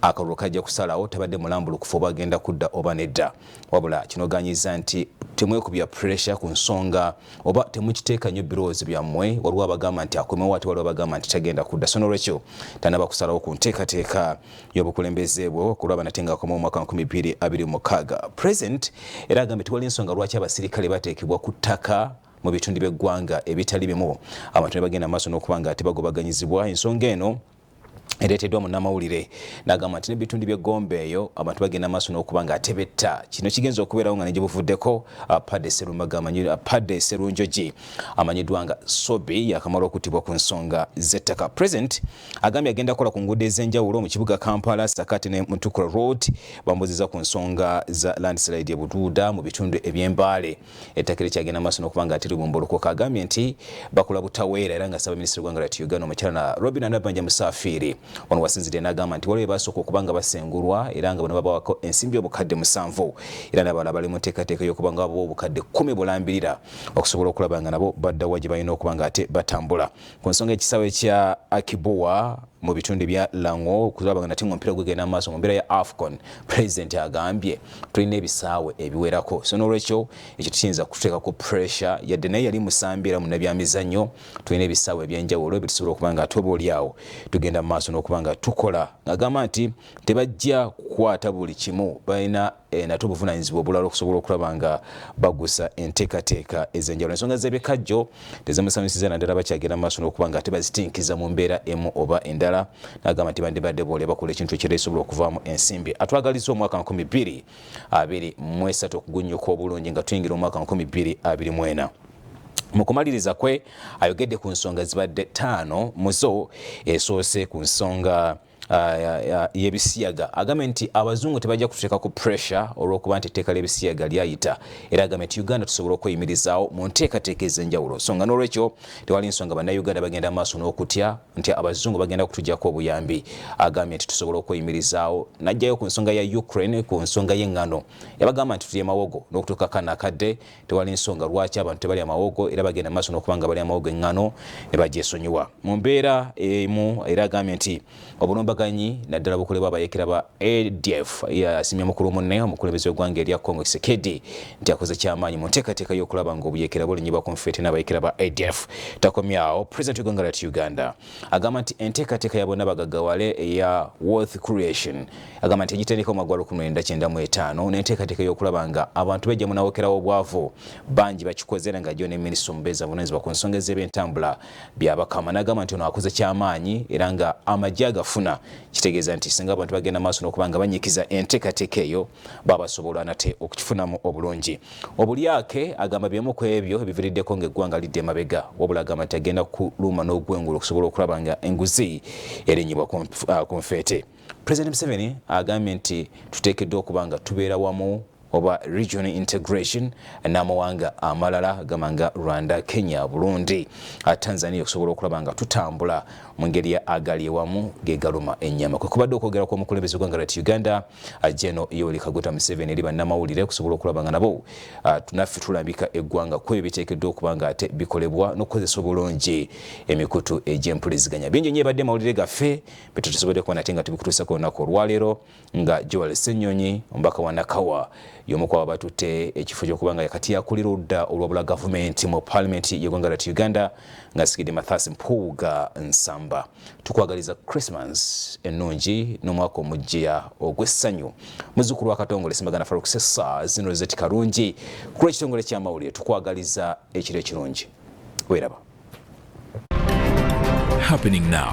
Akalulu kajja kusalawo tabadde mulambulukufu oba agenda kudda oba nedda, wabula kinoganyiza nti temwekubya pressure ku nsonga oba temukiteeka nnyo birowoozo byammwe. Waliwo abagamba nti akomewo ate waliwo abagamba nti tagenda kudda, so n'olwekyo tanaba kusalawo ku nteekateeka y'obukulembeze bwe okulaba nate ng'akomewo mu mwaka 2026. President era agambye tewali nsonga lwaki abasirikale bateekebwa ku ttaka mu bitundu by'eggwanga ebitali bimu. Abantu ne bagenda maaso n'okuba nga ate bagobaganyizibwa. Ensonga eno ereteddwa munnamawulire n'agamba nti n'ebitundu by'eggombe eyo abantu bagenda maaso n'okuba nga atebetta kino kigenza okubeerawo nga negye buvuddeko Padde Serunjogi amanyiddwa nga Sobi yakamala okuttibwa ku nsonga z'ettaka. President agambye agenda kukola ku nguudo ez'enjawulo mu kibuga Kampala Sakati ne Mutukula Road bambuzizza ku nsonga za landslide Buduuda mu bitundu eby'Embaale. Ettaka likyagenda maaso n'okuba nga ate libumbulukuka. Agambye nti bakola butaweera era nga Ssaabaminisita w'eggwanga lyattu Uganda Omukyala Robin Nabanja Musafiri ono wasinzidde n'agamba nti waliwo basooka okuba nga basengulwa era nga bano babawako ensimbi obukadde 7 era n'abalala bali mu nteekateeka y'okuba nga babawa obukadde 10 bulambirira okusobola okulaba nga nabo baddawa gye balina okuba nga ate batambula. Ku nsonga ekisaawe kya Akibowa mu bitundu bya Lango kulaba nga nati omupiira gugenda maaso mu mbeera ya AFCON, President agambye tulina ebisaawe ebiwerako so n'olwekyo ekyo tukiyinza kuteeka ku pressure yadde naye yali musambiira mu nabyamizannyo tulina ebisaawe ebyenjawulo ebitusobola okuba nga ate obaolyawo tugenda mu maaso n'okuba nga tukola. Agamba nti tebajja kukwata buli kimu balina nate obuvunaanyizibwa obulala okusobola okulaba nga bagusa enteekateeka ez'enjawulo. Ensonga z'ebikajjo tezimusanyusiza naddala bakyagenda mu maaso n'okuba nga ate bazitinkiza mu mbeera emu oba endala. N'agamba nti bandibadde boole bakola ekintu ekirala ekisobola okuvaamu ensimbi. Atwagaliza omwaka 2023 okugunnyuka obulungi nga tuyingira omwaka 2024. Mu kumaliriza kwe ayogedde ku nsonga zibadde 5 mu zo esoose ku nsonga y'ebisiyaga. Agambye nti abazungu tebajja kututeeka ku pressure olw'okuba nti etteeka ly'ebisiyaga lyayita era agambye nti Uganda tusobola okweyimirizaawo mu nteekateeka ez'enjawulo so nga n'olwekyo tewali nsonga bannayuganda bagenda maaso n'okutya nti abazungu bagenda kutuggyako obuyambi. Agambye nti tusobola okweyimirizaawo. N'ajjayo ku nsonga ya Ukraine ku nsonga y'eŋŋano yabagamba nti tulya mawogo n'okutuuka kana kadde tewali nsonga lwaki abantu tebalya mawogo era bagenda maaso n'okuba nga balya mawogo eŋŋano ne bagyesonyiwa mu mbeera emu. Era agambye nti obulumbaganyi naddala bukolebwa abayeekera ba ADF yasimya mukulu munne omukulembeze w'eggwanga erya Congo Kisekedi nti akoze kyamaanyi mu nteekateeka y'okulaba nga obuyeekera bulinyibwa ku nfeete n'abayeekera ba ADF. Takomyawo President w'eggwanga lyattu Uganda agamba nti enteekateeka ya bonna bagaggawale eya wealth creation agamba nti egitendeka mu magwalo 1995 n'enteekateeka y'okulaba nga abantu bejja munawokerawo obwavu bangi bakikoze era nga jjo ne minisita omubeezi avunaanyizibwa ku nsonga ez'ebyentambula byabakama. N'agamba nti ono akoze kyamaanyi era nga amagye agafuna kitegeeza nti singa abantu bagenda maaso n'okuba nga banyikiza enteekateeka eyo babasobola nate okukifunamu obulungi. Obulyake agamba byemu ku ebyo ebiviriddeko ng'eggwanga lidde emabega wabula agamba nti agenda kuluma n'ogwengula okusobola okulaba nga enguzi erinyibwa ku nfeete. President Museveni agambye nti tuteekeddwa okuba nga tubeera wamu oba regional integration n'amawanga amalala gama nga Rwanda, Kenya, Burundi, Tanzania okusobola okulaba nga tutambula mu ngeri ya agali ewamu gegaluma ennyama. Kwe kubadde okwogera kw'omukulembeze w'eggwanga lyattu Uganda General Yoweri Kaguta Museveni eri bannamawulire okusobola okulaba nga nabo tunaffe tulambika eggwanga ku ebyo biteekeddwa okuba nga ate bikolebwa n'okukozesa obulungi emikutu egy'empuliziganya. Bingi nnyo ebadde mawulire gaffe be tutusobodde kuba nate nga tubikutuusako olunaku olwaleero nga Joel Ssenyonyi omubaka wa Nakawa y'omu ku abo batutte ekifo ky'okuba nga yakati yakulira oludda olwabula gavumenti mu paalamenti y'eggwanga lyattu Uganda nga asigidde Mathias Mpuuga Nsamba. Tukwagaliza Christmas ennungi n'omwaka omujja ogw'essanyu. Muzzukulu wa Katongole Simbagana Farouk Sessa zino Rozeti Kalungi ku lw'ekitongole ky'amawulire tukwagaliza ekiro ekirungi. Weeraba. Happening now.